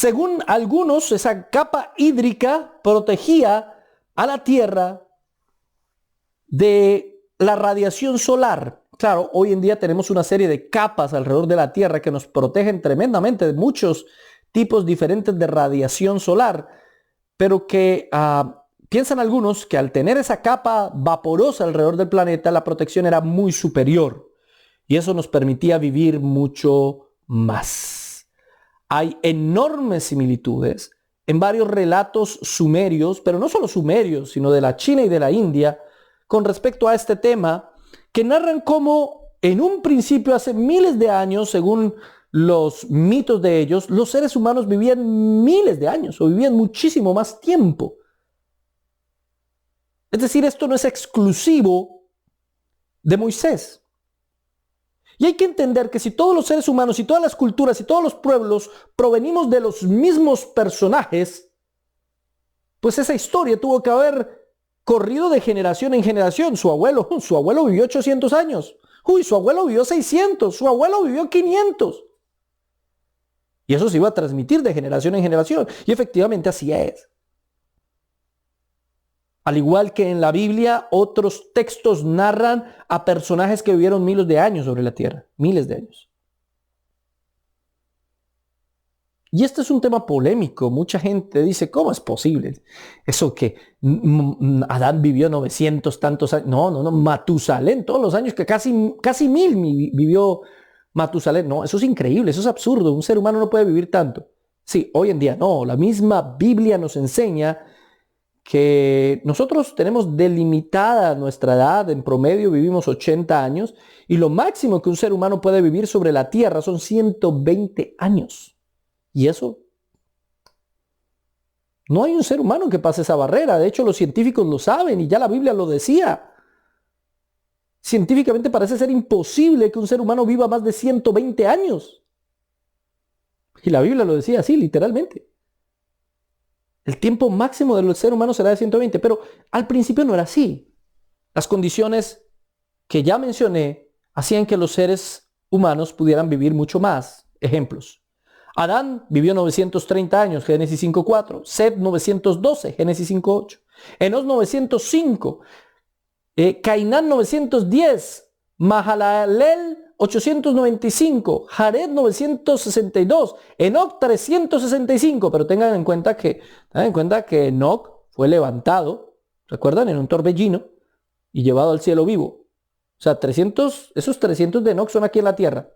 Según algunos, esa capa hídrica protegía a la Tierra de la radiación solar. Claro, hoy en día tenemos una serie de capas alrededor de la Tierra que nos protegen tremendamente de muchos tipos diferentes de radiación solar, pero que piensan algunos que al tener esa capa vaporosa alrededor del planeta, la protección era muy superior y eso nos permitía vivir mucho más. Hay enormes similitudes en varios relatos sumerios, pero no solo sumerios, sino de la China y de la India, con respecto a este tema, que narran cómo en un principio, hace miles de años, según los mitos de ellos, los seres humanos vivían miles de años o vivían muchísimo más tiempo. Es decir, esto no es exclusivo de Moisés. Y hay que entender que si todos los seres humanos y todas las culturas y todos los pueblos provenimos de los mismos personajes, pues esa historia tuvo que haber corrido de generación en generación. Su abuelo vivió 800 años. Su abuelo vivió 600. Su abuelo vivió 500. Y eso se iba a transmitir de generación en generación. Y efectivamente así es. Al igual que en la Biblia, otros textos narran a personajes que vivieron miles de años sobre la tierra. Miles de años. Y este es un tema polémico. Mucha gente dice, ¿cómo es posible? Eso que Adán vivió 900 tantos años. No. Matusalén, todos los años que casi 1000 vivió Matusalén. No, eso es increíble, eso es absurdo. Un ser humano no puede vivir tanto. Sí, hoy en día no. La misma Biblia nos enseña que nosotros tenemos delimitada nuestra edad. En promedio vivimos 80 años. Y lo máximo que un ser humano puede vivir sobre la tierra son 120 años. Y eso, no hay un ser humano que pase esa barrera. De hecho, los científicos lo saben y ya la Biblia lo decía. Científicamente parece ser imposible que un ser humano viva más de 120 años. Y la Biblia lo decía así, literalmente. El tiempo máximo del ser humano será de 120, pero al principio no era así. Las condiciones que ya mencioné hacían que los seres humanos pudieran vivir mucho más. Ejemplos. Adán vivió 930 años, Génesis 5.4. Set 912, Génesis 5.8. Enos 905. Cainán 910. Mahalalel 895. Jared 962. Enoc 365. Pero tengan en cuenta que Enoc fue levantado, ¿recuerdan? En un torbellino y llevado al cielo vivo. O sea, esos 300 de Enoc son aquí en la tierra.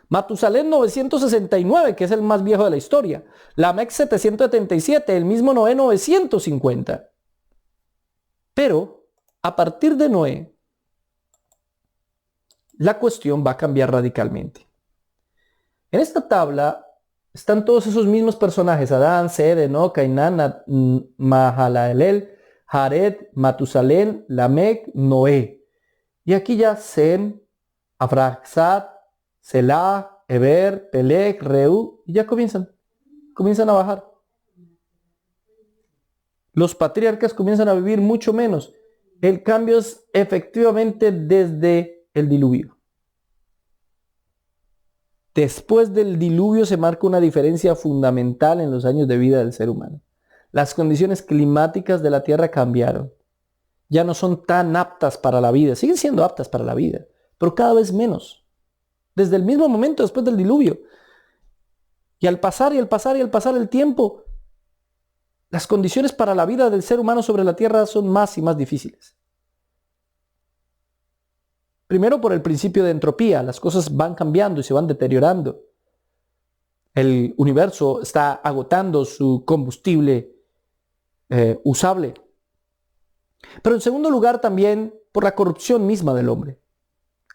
Matusalén 969, que es el más viejo de la historia. Lamec 777, el mismo Noé 950. Pero a partir de Noé, la cuestión va a cambiar radicalmente. En esta tabla están todos esos mismos personajes: Adán, Sed, Enoc, Cainán, Mahalalel, Jared, Matusalén, Lamec, Noé. Y aquí ya Sem, Arfaxad, Selah, Eber, Peleg, Reu, y ya comienzan a bajar. Los patriarcas comienzan a vivir mucho menos. El cambio es efectivamente desde el diluvio. Después del diluvio se marca una diferencia fundamental en los años de vida del ser humano. Las condiciones climáticas de la tierra cambiaron. Ya no son tan aptas para la vida. Siguen siendo aptas para la vida, pero cada vez menos. Desde el mismo momento después del diluvio. Y al pasar el tiempo, las condiciones para la vida del ser humano sobre la tierra son más y más difíciles. Primero por el principio de entropía. Las cosas van cambiando y se van deteriorando. El universo está agotando su combustible usable. Pero en segundo lugar también por la corrupción misma del hombre.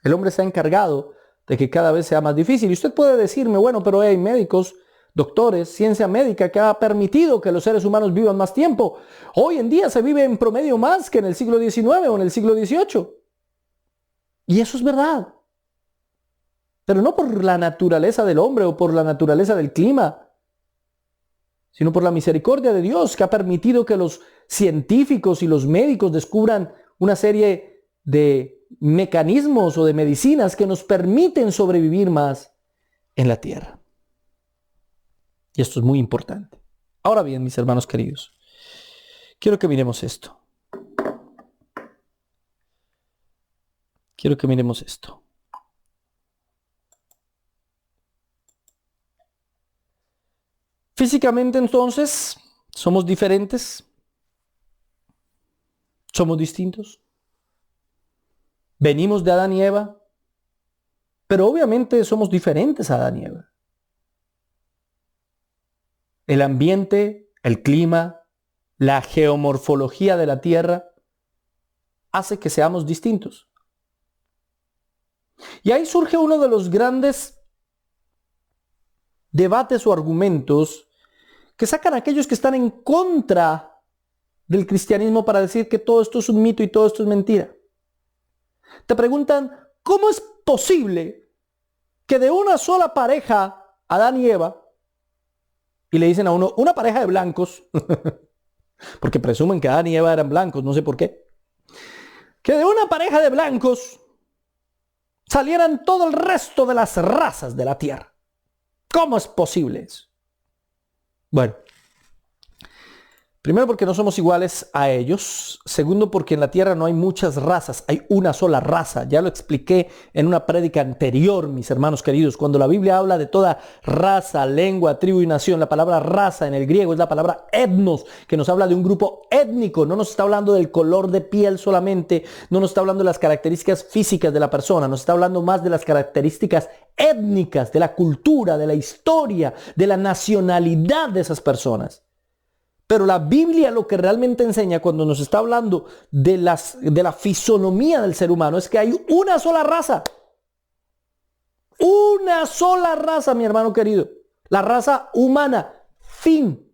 El hombre se ha encargado de que cada vez sea más difícil. Y usted puede decirme, bueno, pero hay médicos, doctores, ciencia médica que ha permitido que los seres humanos vivan más tiempo. Hoy en día se vive en promedio más que en el siglo XIX o en el siglo XVIII. Y eso es verdad. Pero no por la naturaleza del hombre o por la naturaleza del clima, sino por la misericordia de Dios, que ha permitido que los científicos y los médicos descubran una serie de mecanismos o de medicinas que nos permiten sobrevivir más en la tierra. Y esto es muy importante. Ahora bien, mis hermanos queridos, quiero que miremos esto. Quiero que miremos esto. Físicamente, entonces, somos diferentes. Somos distintos. Venimos de Adán y Eva, pero obviamente somos diferentes a Adán y Eva. El ambiente, el clima, la geomorfología de la tierra hace que seamos distintos. Y ahí surge uno de los grandes debates o argumentos que sacan aquellos que están en contra del cristianismo para decir que todo esto es un mito y todo esto es mentira. Te preguntan, ¿cómo es posible que de una sola pareja, Adán y Eva, y le dicen a uno, una pareja de blancos, porque presumen que Adán y Eva eran blancos, no sé por qué, que de una pareja de blancos salieran todo el resto de las razas de la tierra? ¿Cómo es posible eso? Bueno, primero porque no somos iguales a ellos. Segundo porque en la tierra no hay muchas razas, hay una sola raza. Ya lo expliqué en una prédica anterior, mis hermanos queridos. Cuando la Biblia habla de toda raza, lengua, tribu y nación, la palabra raza en el griego es la palabra etnos, que nos habla de un grupo étnico. No nos está hablando del color de piel solamente, no nos está hablando de las características físicas de la persona, nos está hablando más de las características étnicas, de la cultura, de la historia, de la nacionalidad de esas personas. Pero la Biblia lo que realmente enseña cuando nos está hablando de la fisonomía del ser humano es que hay una sola raza. Una sola raza, mi hermano querido. La raza humana. Fin.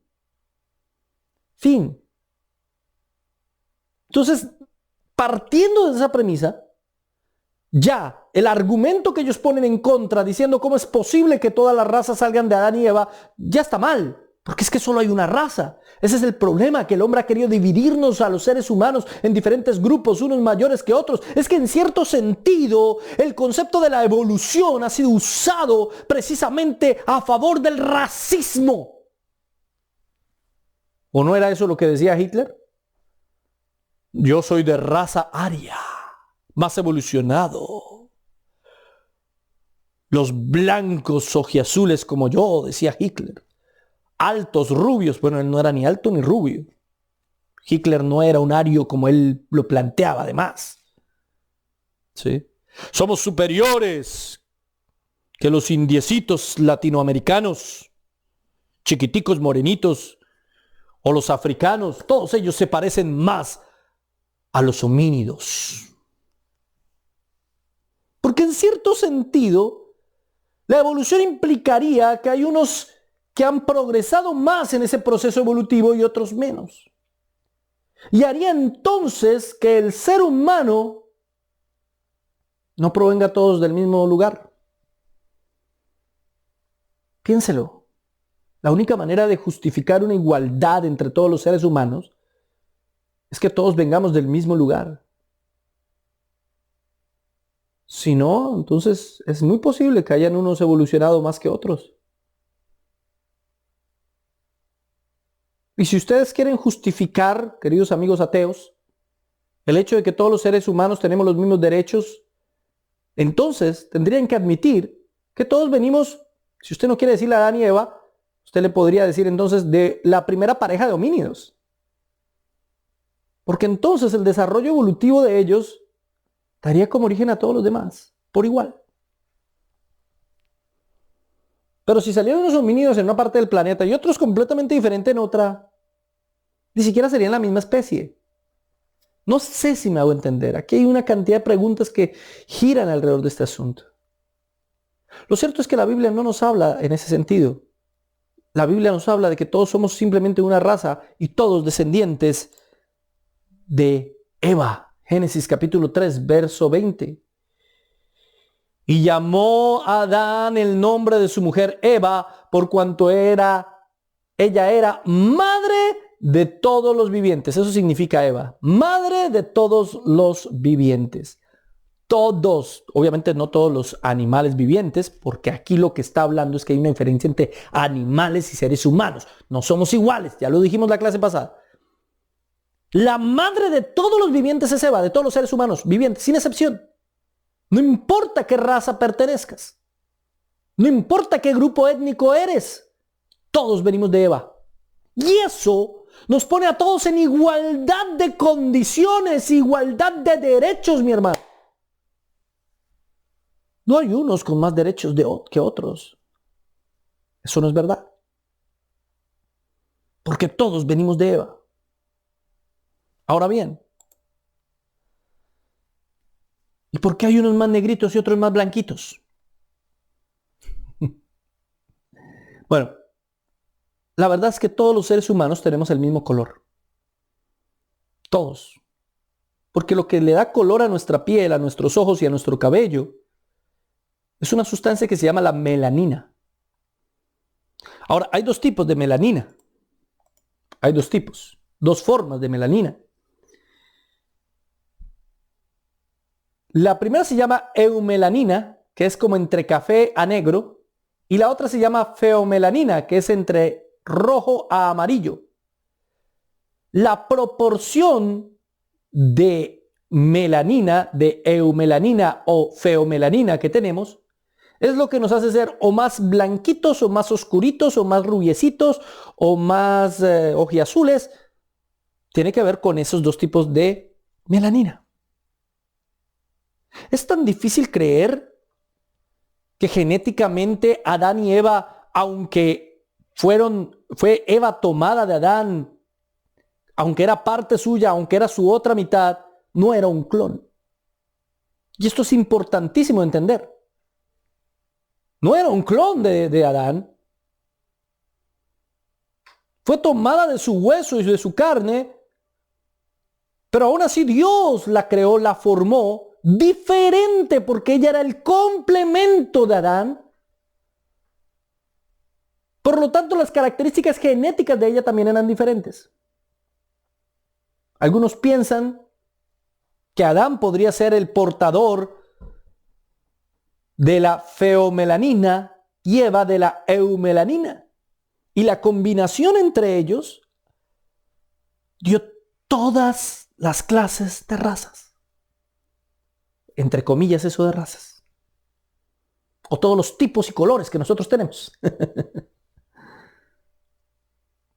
Fin. Entonces, partiendo de esa premisa, ya el argumento que ellos ponen en contra diciendo cómo es posible que todas las razas salgan de Adán y Eva, ya está mal. Porque es que solo hay una raza. Ese es el problema, que el hombre ha querido dividirnos a los seres humanos en diferentes grupos, unos mayores que otros. Es que en cierto sentido el concepto de la evolución ha sido usado precisamente a favor del racismo. ¿O no era eso lo que decía Hitler? Yo soy de raza aria, más evolucionado. Los blancos ojiazules como yo, decía Hitler. Altos, rubios. Bueno, él no era ni alto ni rubio. Hitler no era un ario como él lo planteaba, además. ¿Sí? Somos superiores que los indiecitos latinoamericanos, chiquiticos, morenitos, o los africanos. Todos ellos se parecen más a los homínidos. Porque en cierto sentido, la evolución implicaría que hay unos que han progresado más en ese proceso evolutivo y otros menos. Y haría entonces que el ser humano no provenga todos del mismo lugar. Piénselo. La única manera de justificar una igualdad entre todos los seres humanos es que todos vengamos del mismo lugar. Si no, entonces es muy posible que hayan unos evolucionado más que otros. Y si ustedes quieren justificar, queridos amigos ateos, el hecho de que todos los seres humanos tenemos los mismos derechos, entonces tendrían que admitir que todos venimos, si usted no quiere decirle a Adán y Eva, usted le podría decir entonces de la primera pareja de homínidos. Porque entonces el desarrollo evolutivo de ellos daría como origen a todos los demás, por igual. Pero si salieron unos homínidos en una parte del planeta y otros completamente diferentes en otra, ni siquiera serían la misma especie. No sé si me hago entender. Aquí hay una cantidad de preguntas que giran alrededor de este asunto. Lo cierto es que la Biblia no nos habla en ese sentido. La Biblia nos habla de que todos somos simplemente una raza y todos descendientes de Eva. Génesis capítulo 3, verso 20. Y llamó a Adán el nombre de su mujer Eva, por cuanto ella era madre de todos los vivientes. Eso significa Eva, madre de todos los vivientes. todos, obviamente no todos los animales vivientes, porque aquí lo que está hablando es que hay una diferencia entre animales y seres humanos. No somos iguales, ya lo dijimos la clase pasada. La madre de todos los vivientes es Eva, de todos los seres humanos vivientes, sin excepción. No importa qué raza pertenezcas. No importa qué grupo étnico eres. Todos venimos de Eva. Y eso nos pone a todos en igualdad de condiciones, igualdad de derechos, mi hermano. No hay unos con más derechos que otros. Eso no es verdad. Porque todos venimos de Eva. Ahora bien, ¿y por qué hay unos más negritos y otros más blanquitos? Bueno, la verdad es que todos los seres humanos tenemos el mismo color. Todos. Porque lo que le da color a nuestra piel, a nuestros ojos y a nuestro cabello es una sustancia que se llama la melanina. Ahora, hay dos tipos de melanina. Hay dos tipos, dos formas de melanina. La primera se llama eumelanina, que es como entre café a negro, y la otra se llama feomelanina, que es entre rojo a amarillo. La proporción de melanina, de eumelanina o feomelanina que tenemos, es lo que nos hace ser o más blanquitos o más oscuritos o más rubiecitos o más ojiazules. Tiene que ver con esos dos tipos de melanina. Es tan difícil creer que genéticamente Adán y Eva, aunque fue Eva tomada de Adán, aunque era parte suya, aunque era su otra mitad, no era un clon. Y esto es importantísimo entender. No era un clon de Adán. Fue tomada de su hueso y de su carne, pero aún así Dios la creó, la formó diferente porque ella era el complemento de Adán. Por lo tanto, las características genéticas de ella también eran diferentes. Algunos piensan que Adán podría ser el portador de la feomelanina y Eva de la eumelanina. Y la combinación entre ellos dio todas las clases de razas. Entre comillas eso de razas. O todos los tipos y colores que nosotros tenemos.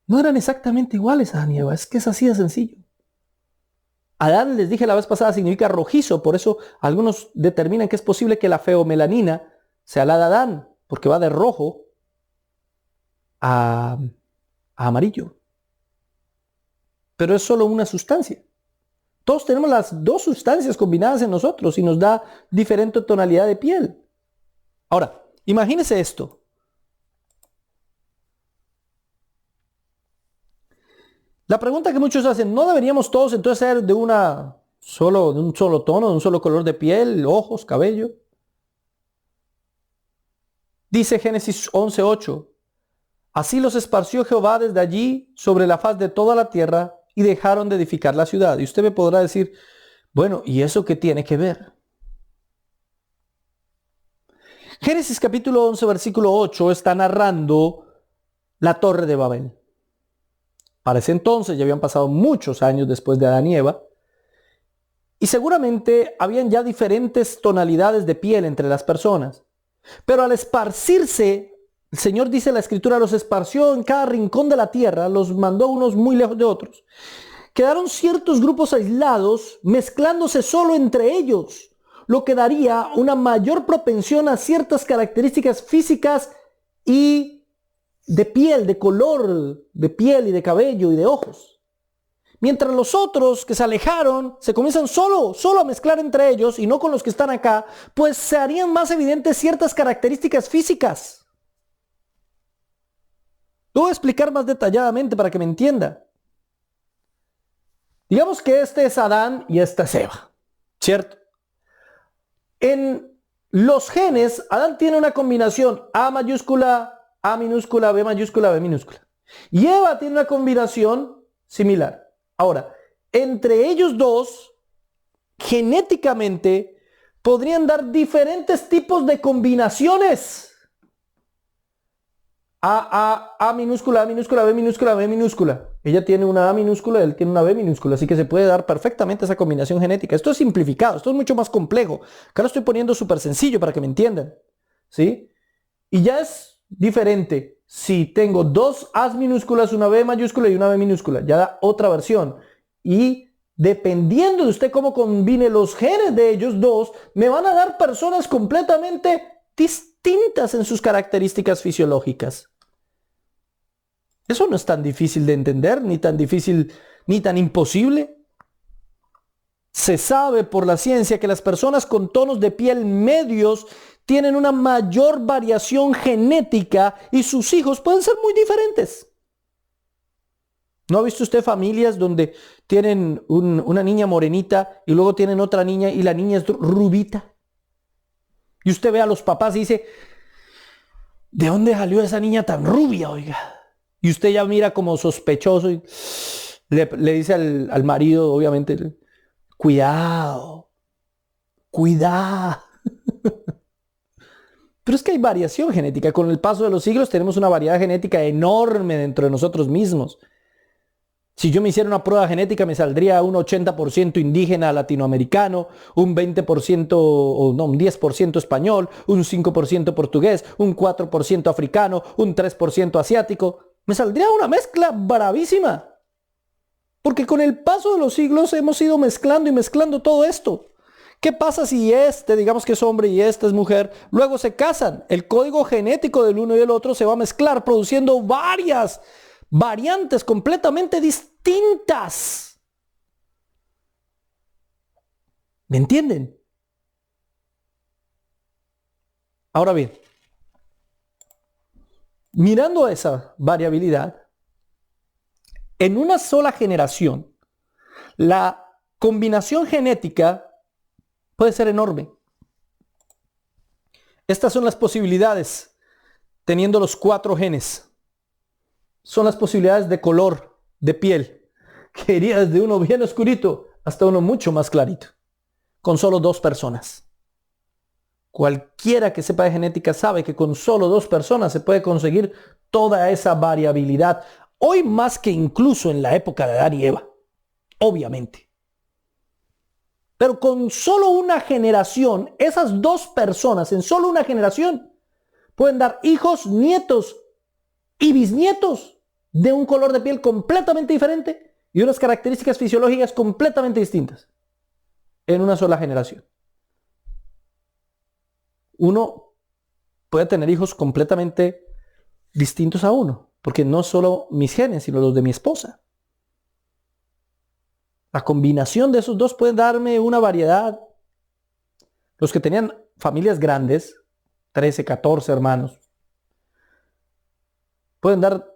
No eran exactamente iguales a Adán y Eva. Es que es así de sencillo. Adán, les dije la vez pasada, significa rojizo. Por eso algunos determinan que es posible que la feomelanina sea la de Adán. Porque va de rojo a amarillo. Pero es solo una sustancia. Todos tenemos las dos sustancias combinadas en nosotros y nos da diferente tonalidad de piel. Ahora, imagínese esto. La pregunta que muchos hacen, ¿no deberíamos todos entonces ser de un solo tono, de un solo color de piel, ojos, cabello? Dice Génesis 11:8, así los esparció Jehová desde allí sobre la faz de toda la tierra y dejaron de edificar la ciudad. Y usted me podrá decir, bueno, ¿y eso qué tiene que ver? Génesis capítulo 11, versículo 8 está narrando la Torre de Babel. Para ese entonces ya habían pasado muchos años después de Adán y Eva. Y seguramente habían ya diferentes tonalidades de piel entre las personas. Pero al esparcirse, el Señor dice en la Escritura, los esparció en cada rincón de la tierra, los mandó unos muy lejos de otros. Quedaron ciertos grupos aislados, mezclándose solo entre ellos, lo que daría una mayor propensión a ciertas características físicas y de piel, de color, de piel y de cabello y de ojos. Mientras los otros que se alejaron se comienzan solo a mezclar entre ellos y no con los que están acá, pues se harían más evidentes ciertas características físicas. Lo voy a explicar más detalladamente para que me entienda. Digamos que este es Adán y esta es Eva, ¿cierto? En los genes, Adán tiene una combinación A mayúscula, A minúscula, B mayúscula, B minúscula. Y Eva tiene una combinación similar. Ahora, entre ellos dos, genéticamente, podrían dar diferentes tipos de combinaciones. A minúscula, A minúscula, B minúscula, B minúscula. Ella tiene una A minúscula, él tiene una B minúscula, así que se puede dar perfectamente esa combinación genética. Esto es simplificado, esto es mucho más complejo. Acá lo estoy poniendo súper sencillo para que me entiendan, ¿sí? Y ya es diferente si tengo dos A minúsculas, una B mayúscula y una B minúscula. Ya da otra versión. Y dependiendo de usted cómo combine los genes de ellos dos, me van a dar personas completamente distintas en sus características fisiológicas. Eso no es tan difícil de entender, ni tan difícil, ni tan imposible. Se sabe por la ciencia que las personas con tonos de piel medios tienen una mayor variación genética y sus hijos pueden ser muy diferentes. ¿No ha visto usted familias donde tienen una niña morenita y luego tienen otra niña y la niña es rubita? Y usted ve a los papás y dice, ¿de dónde salió esa niña tan rubia, oiga? Y usted ya mira como sospechoso y le dice al marido, obviamente, cuidado, cuidado. Pero es que hay variación genética. Con el paso de los siglos tenemos una variedad genética enorme dentro de nosotros mismos. Si yo me hiciera una prueba genética me saldría un 80% indígena latinoamericano, un 20% o no, un 10% español, un 5% portugués, un 4% africano, un 3% asiático. Me saldría una mezcla bravísima. Porque con el paso de los siglos hemos ido mezclando y mezclando todo esto. ¿Qué pasa si digamos que es hombre y esta es mujer, luego se casan? El código genético del uno y del otro se va a mezclar produciendo varias variantes completamente distintas. ¿Me entienden? Ahora bien, mirando esa variabilidad, en una sola generación, la combinación genética puede ser enorme. Estas son las posibilidades teniendo los 4 genes. Son las posibilidades de color, de piel, que iría desde uno bien oscurito hasta uno mucho más clarito, con solo 2 personas. Cualquiera que sepa de genética sabe que con solo 2 personas se puede conseguir toda esa variabilidad. Hoy más que incluso en la época de Adán y Eva, obviamente. Pero con solo una generación, esas 2 personas en solo una generación pueden dar hijos, nietos y bisnietos de un color de piel completamente diferente y unas características fisiológicas completamente distintas en una sola generación. Uno puede tener hijos completamente distintos a uno, porque no solo mis genes, sino los de mi esposa. La combinación de esos dos puede darme una variedad. Los que tenían familias grandes, 13, 14 hermanos, pueden dar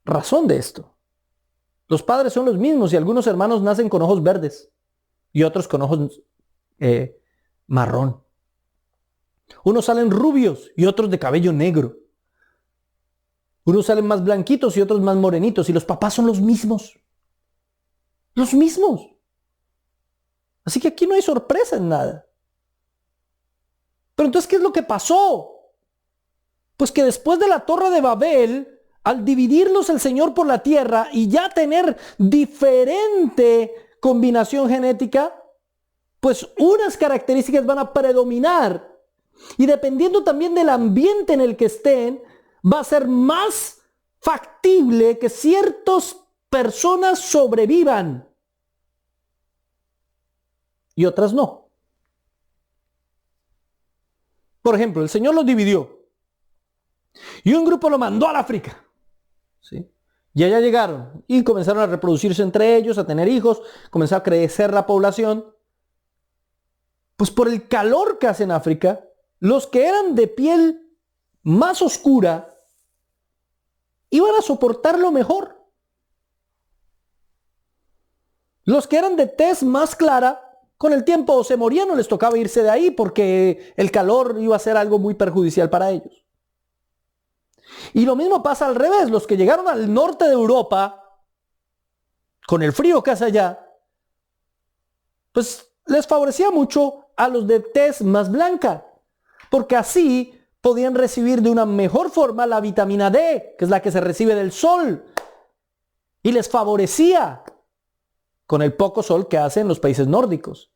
razón de esto. Los padres son los mismos y algunos hermanos nacen con ojos verdes y otros con ojos marrón. Unos salen rubios y otros de cabello negro. Unos salen más blanquitos y otros más morenitos y los papás son los mismos. Los mismos. Así que aquí no hay sorpresa en nada. Pero entonces, ¿qué es lo que pasó? Pues que después de la Torre de Babel, al dividirlos el Señor por la tierra y ya tener diferente combinación genética, pues unas características van a predominar. Y dependiendo también del ambiente en el que estén, va a ser más factible que ciertas personas sobrevivan y otras no. Por ejemplo, el Señor los dividió y un grupo lo mandó al África, ¿sí? Y allá llegaron y comenzaron a reproducirse entre ellos, a tener hijos, comenzó a crecer la población. Pues por el calor que hace en África, los que eran de piel más oscura iban a soportarlo mejor. Los que eran de tez más clara, con el tiempo se morían o les tocaba irse de ahí porque el calor iba a ser algo muy perjudicial para ellos. Y lo mismo pasa al revés. Los que llegaron al norte de Europa, con el frío que hace allá, pues les favorecía mucho a los de tez más blanca, porque así podían recibir de una mejor forma la vitamina D, que es la que se recibe del sol, y les favorecía con el poco sol que hace en los países nórdicos.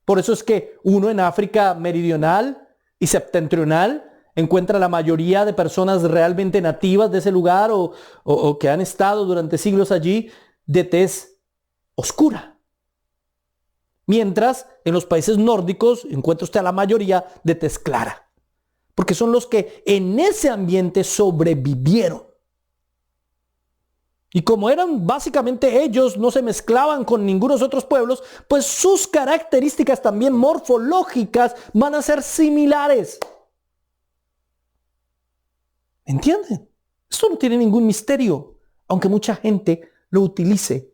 Por eso es que uno en África meridional y septentrional encuentra la mayoría de personas realmente nativas de ese lugar o que han estado durante siglos allí de tez oscura. Mientras en los países nórdicos encuentra usted a la mayoría de tez clara, porque son los que en ese ambiente sobrevivieron. Y como eran básicamente ellos, no se mezclaban con ningunos otros pueblos, pues sus características también morfológicas van a ser similares. ¿Entienden? Esto no tiene ningún misterio, aunque mucha gente lo utilice.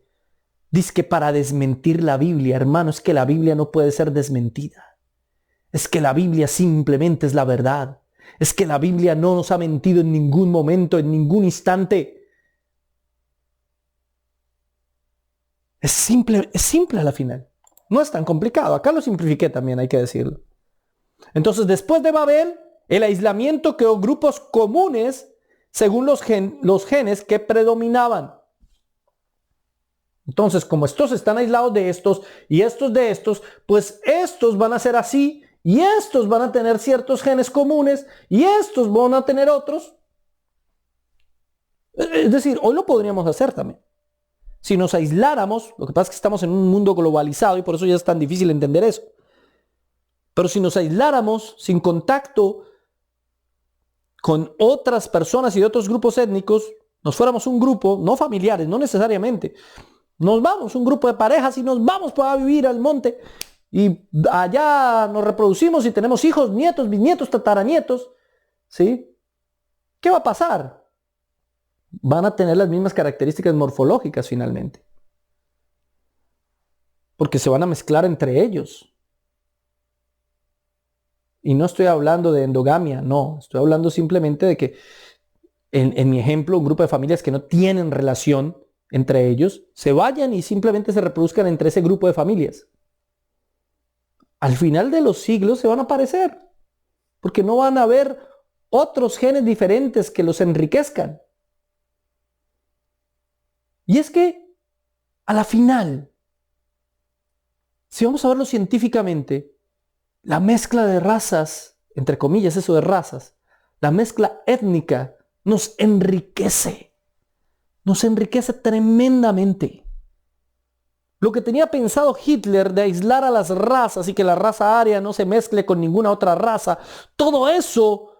Dice que para desmentir la Biblia, hermano, es que la Biblia no puede ser desmentida. Es que la Biblia simplemente es la verdad. Es que la Biblia no nos ha mentido en ningún momento, en ningún instante. Es simple a la final. No es tan complicado. Acá lo simplifiqué también, hay que decirlo. Entonces, después de Babel, el aislamiento creó grupos comunes según los genes que predominaban. Entonces, como estos están aislados de estos y estos de estos, pues estos van a ser así y estos van a tener ciertos genes comunes y estos van a tener otros. Es decir, hoy lo podríamos hacer también. Si nos aisláramos, lo que pasa es que estamos en un mundo globalizado y por eso ya es tan difícil entender eso. Pero si nos aisláramos sin contacto con otras personas y de otros grupos étnicos, nos fuéramos un grupo, no familiares, no necesariamente, nos vamos, un grupo de parejas y nos vamos para vivir al monte y allá nos reproducimos y tenemos hijos, nietos, bisnietos, tataranietos, ¿sí? ¿Qué va a pasar? Van a tener las mismas características morfológicas finalmente. Porque se van a mezclar entre ellos. Y no estoy hablando de endogamia, no. Estoy hablando simplemente de que, en mi ejemplo, un grupo de familias que no tienen relación entre ellos, se vayan y simplemente se reproduzcan entre ese grupo de familias. Al final de los siglos se van a aparecer. Porque no van a haber otros genes diferentes que los enriquezcan. Y es que, a la final, si vamos a verlo científicamente, la mezcla de razas, entre comillas eso de razas, la mezcla étnica nos enriquece tremendamente. Lo que tenía pensado Hitler de aislar a las razas y que la raza aria no se mezcle con ninguna otra raza, todo eso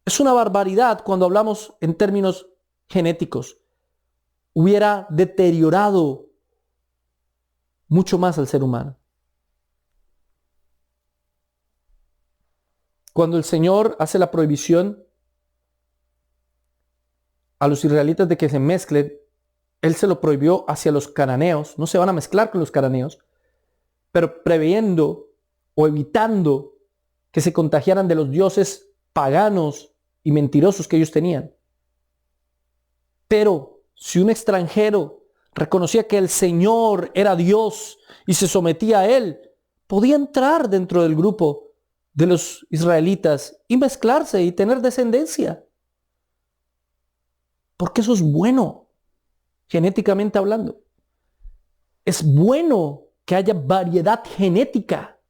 es una barbaridad cuando hablamos en términos genéticos. Hubiera deteriorado mucho más al ser humano. Cuando el Señor hace la prohibición a los israelitas de que se mezclen, Él se lo prohibió hacia los cananeos. No se van a mezclar con los cananeos, pero previendo o evitando que se contagiaran de los dioses paganos y mentirosos que ellos tenían. Pero si un extranjero reconocía que el Señor era Dios y se sometía a Él, podía entrar dentro del grupo de los israelitas y mezclarse y tener descendencia. Porque eso es bueno, genéticamente hablando. Es bueno que haya variedad genética.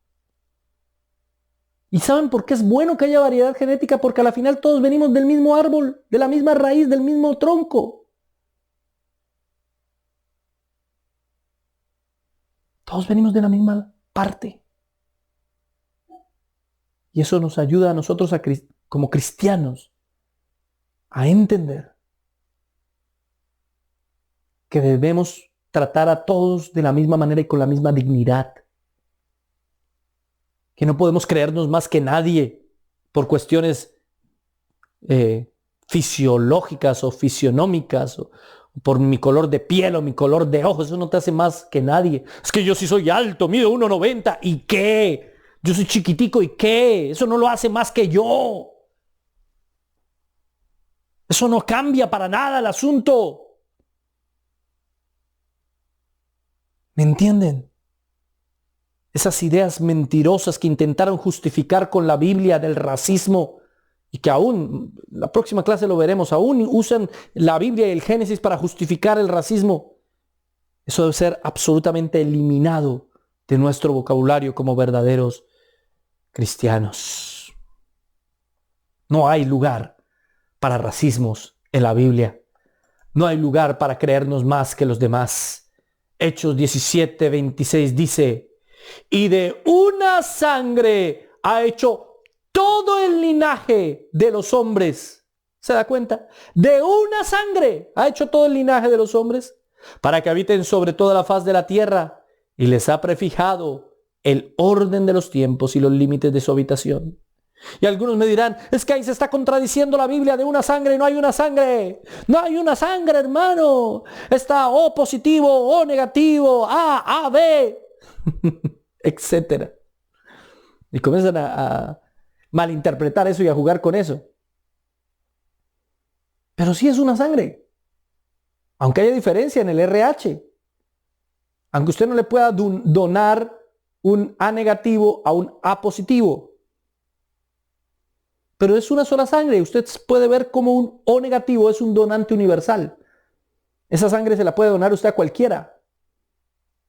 ¿Y saben por qué es bueno que haya variedad genética? Porque a la final todos venimos del mismo árbol, de la misma raíz, del mismo tronco. Todos venimos de la misma parte. Y eso nos ayuda a nosotros como cristianos a entender que debemos tratar a todos de la misma manera y con la misma dignidad. Que no podemos creernos más que nadie por cuestiones fisiológicas o fisionómicas o por mi color de piel o mi color de ojos. Eso no te hace más que nadie. Es que yo sí soy alto, mido 1,90. ¿Y qué? Yo soy chiquitico. ¿Y qué? Eso no lo hace más que yo. Eso no cambia para nada el asunto. ¿Me entienden? esas ideas mentirosas que intentaron justificar con la Biblia del racismo y que aún, la próxima clase lo veremos, aún usan la Biblia y el Génesis para justificar el racismo. Eso debe ser absolutamente eliminado de nuestro vocabulario como verdaderos cristianos. No hay lugar para racismos en la Biblia. No hay lugar para creernos más que los demás. Hechos 17:26 dice: y de una sangre ha hecho todo el linaje de los hombres. ¿Se da cuenta? De una sangre ha hecho todo el linaje de los hombres, para que habiten sobre toda la faz de la tierra, y les ha prefijado el orden de los tiempos y los límites de su habitación. Y algunos me dirán, es que ahí se está contradiciendo la Biblia, de una sangre, no hay una sangre. No hay una sangre, hermano. Está O positivo, O negativo, A, B, etcétera. Y comienzan a malinterpretar eso y a jugar con eso. Pero sí es una sangre. Aunque haya diferencia en el RH. Aunque usted no le pueda donar un A negativo a un A positivo. Pero es una sola sangre. Usted puede ver como un O negativo es un donante universal. Esa sangre se la puede donar usted a cualquiera.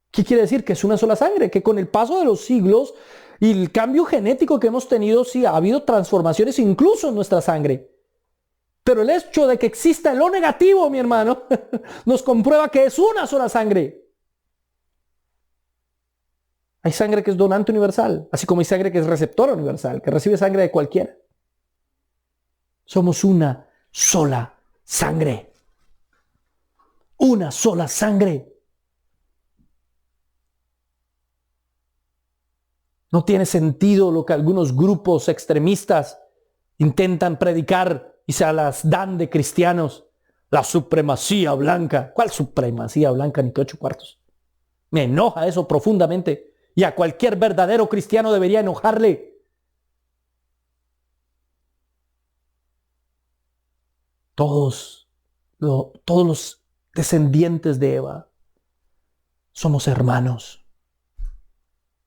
¿Qué quiere decir? Que es una sola sangre. Que con el paso de los siglos y el cambio genético que hemos tenido, sí ha habido transformaciones incluso en nuestra sangre. Pero el hecho de que exista el O negativo, mi hermano, nos comprueba que es una sola sangre. Hay sangre que es donante universal, así como hay sangre que es receptora universal, que recibe sangre de cualquiera. Somos una sola sangre. Una sola sangre. No tiene sentido lo que algunos grupos extremistas intentan predicar y se las dan de cristianos. La supremacía blanca. ¿Cuál supremacía blanca? Ni que 8 cuartos. Me enoja eso profundamente. Y a cualquier verdadero cristiano debería enojarle. Todos los descendientes de Eva somos hermanos.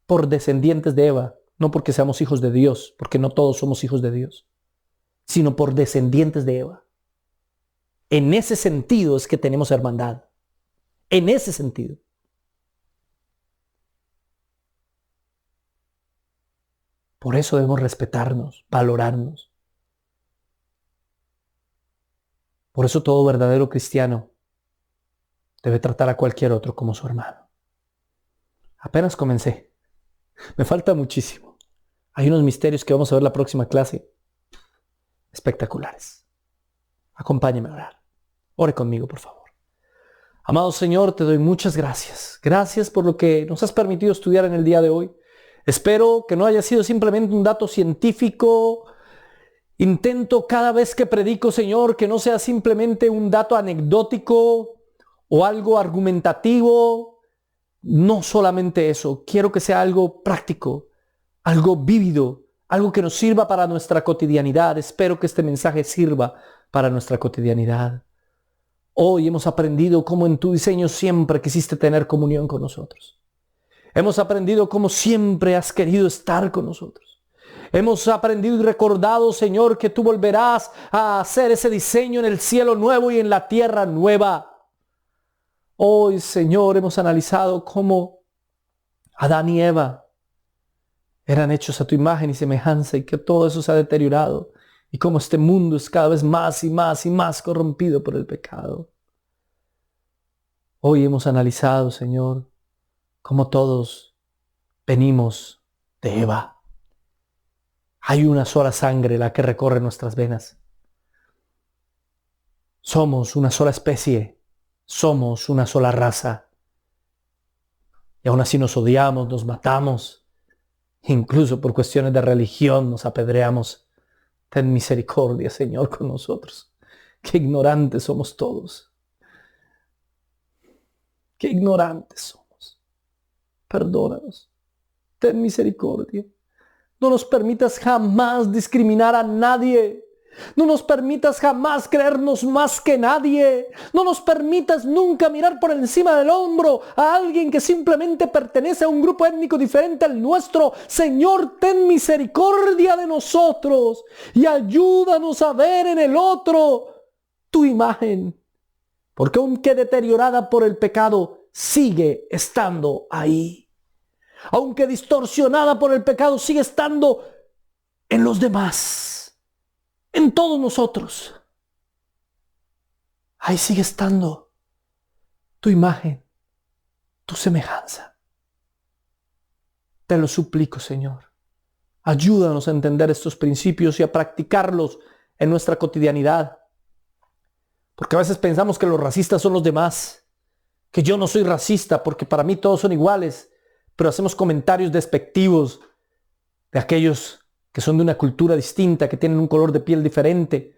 Por descendientes de Eva. No porque seamos hijos de Dios, porque no todos somos hijos de Dios, sino por descendientes de Eva. En ese sentido es que tenemos hermandad. En ese sentido. Por eso debemos respetarnos, valorarnos. Por eso todo verdadero cristiano debe tratar a cualquier otro como su hermano. Apenas comencé. Me falta muchísimo. Hay unos misterios que vamos a ver la próxima clase. Espectaculares. Acompáñeme a orar. Ore conmigo, por favor. Amado Señor, te doy muchas gracias. Gracias por lo que nos has permitido estudiar en el día de hoy. Espero que no haya sido simplemente un dato científico. Intento cada vez que predico, Señor, que no sea simplemente un dato anecdótico o algo argumentativo. No solamente eso. Quiero que sea algo práctico, algo vívido, algo que nos sirva para nuestra cotidianidad. Espero que este mensaje sirva para nuestra cotidianidad. Hoy hemos aprendido cómo en tu diseño siempre quisiste tener comunión con nosotros. Hemos aprendido cómo siempre has querido estar con nosotros. Hemos aprendido y recordado, Señor, que tú volverás a hacer ese diseño en el cielo nuevo y en la tierra nueva. Hoy, Señor, hemos analizado cómo Adán y Eva eran hechos a tu imagen y semejanza y que todo eso se ha deteriorado y cómo este mundo es cada vez más y más y más corrompido por el pecado. Hoy hemos analizado, Señor, cómo todos venimos de Eva. Hay una sola sangre la que recorre nuestras venas. Somos una sola especie. Somos una sola raza. Y aún así nos odiamos, nos matamos. Incluso por cuestiones de religión nos apedreamos. Ten misericordia, Señor, con nosotros. Qué ignorantes somos todos. Qué ignorantes somos. Perdónanos. Ten misericordia. No nos permitas jamás discriminar a nadie. No nos permitas jamás creernos más que nadie. No nos permitas nunca mirar por encima del hombro a alguien que simplemente pertenece a un grupo étnico diferente al nuestro. Señor, ten misericordia de nosotros y ayúdanos a ver en el otro tu imagen. Porque aunque deteriorada por el pecado, sigue estando ahí. Aunque distorsionada por el pecado, sigue estando en los demás, en todos nosotros. Ahí sigue estando tu imagen, tu semejanza. Te lo suplico, Señor. Ayúdanos a entender estos principios y a practicarlos en nuestra cotidianidad. Porque a veces pensamos que los racistas son los demás, que yo no soy racista porque para mí todos son iguales, pero hacemos comentarios despectivos de aquellos que son de una cultura distinta, que tienen un color de piel diferente,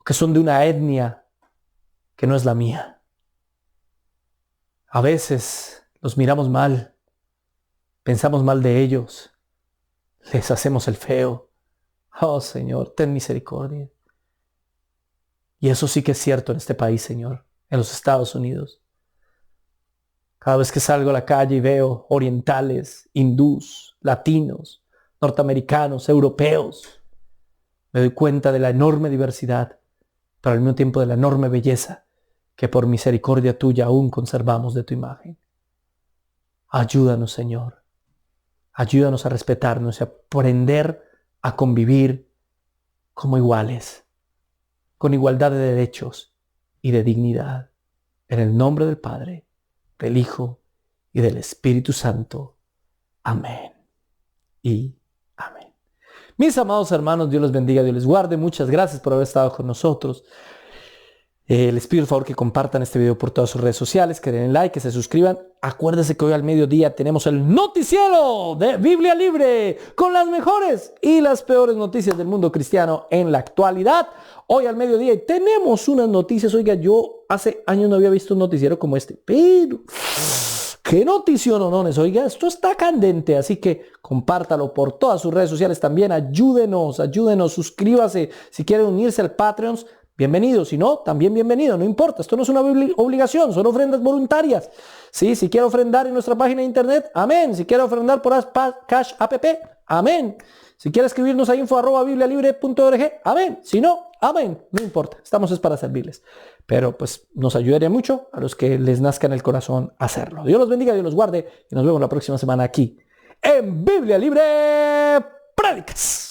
que son de una etnia que no es la mía. A veces los miramos mal, pensamos mal de ellos, les hacemos el feo. Oh, Señor, ten misericordia. Y eso sí que es cierto en este país, Señor, en los Estados Unidos. Cada vez que salgo a la calle y veo orientales, hindús, latinos, norteamericanos, europeos, me doy cuenta de la enorme diversidad, pero al mismo tiempo de la enorme belleza que por misericordia tuya aún conservamos de tu imagen. Ayúdanos, Señor. Ayúdanos a respetarnos y a aprender a convivir como iguales, con igualdad de derechos y de dignidad. En el nombre del Padre, del Hijo y del Espíritu Santo. Amén y amén. Mis amados hermanos, Dios los bendiga, Dios les guarde. Muchas gracias por haber estado con nosotros. Les pido por favor que compartan este video por todas sus redes sociales, que den like, que se suscriban. Acuérdense que hoy al mediodía tenemos el noticiero de Biblia Libre con las mejores y las peores noticias del mundo cristiano en la actualidad. Hoy al mediodía y tenemos unas noticias. Oiga, yo hace años no había visto un noticiero como este, pero qué noticionones. Oiga, esto está candente, así que compártalo por todas sus redes sociales también. Ayúdenos, suscríbase. Si quieren unirse al Patreon, bienvenido, si no, también bienvenido, no importa, esto no es una obligación, son ofrendas voluntarias. Sí, si quiere ofrendar en nuestra página de internet, amén. Si quiere ofrendar por Cash App, amén. Si quiere escribirnos a info@biblialibre.org, amén. Si no, amén, no importa, estamos es para servirles. Pero pues nos ayudaría mucho a los que les nazca en el corazón hacerlo. Dios los bendiga, Dios los guarde y nos vemos la próxima semana aquí en Biblia Libre Prédicas.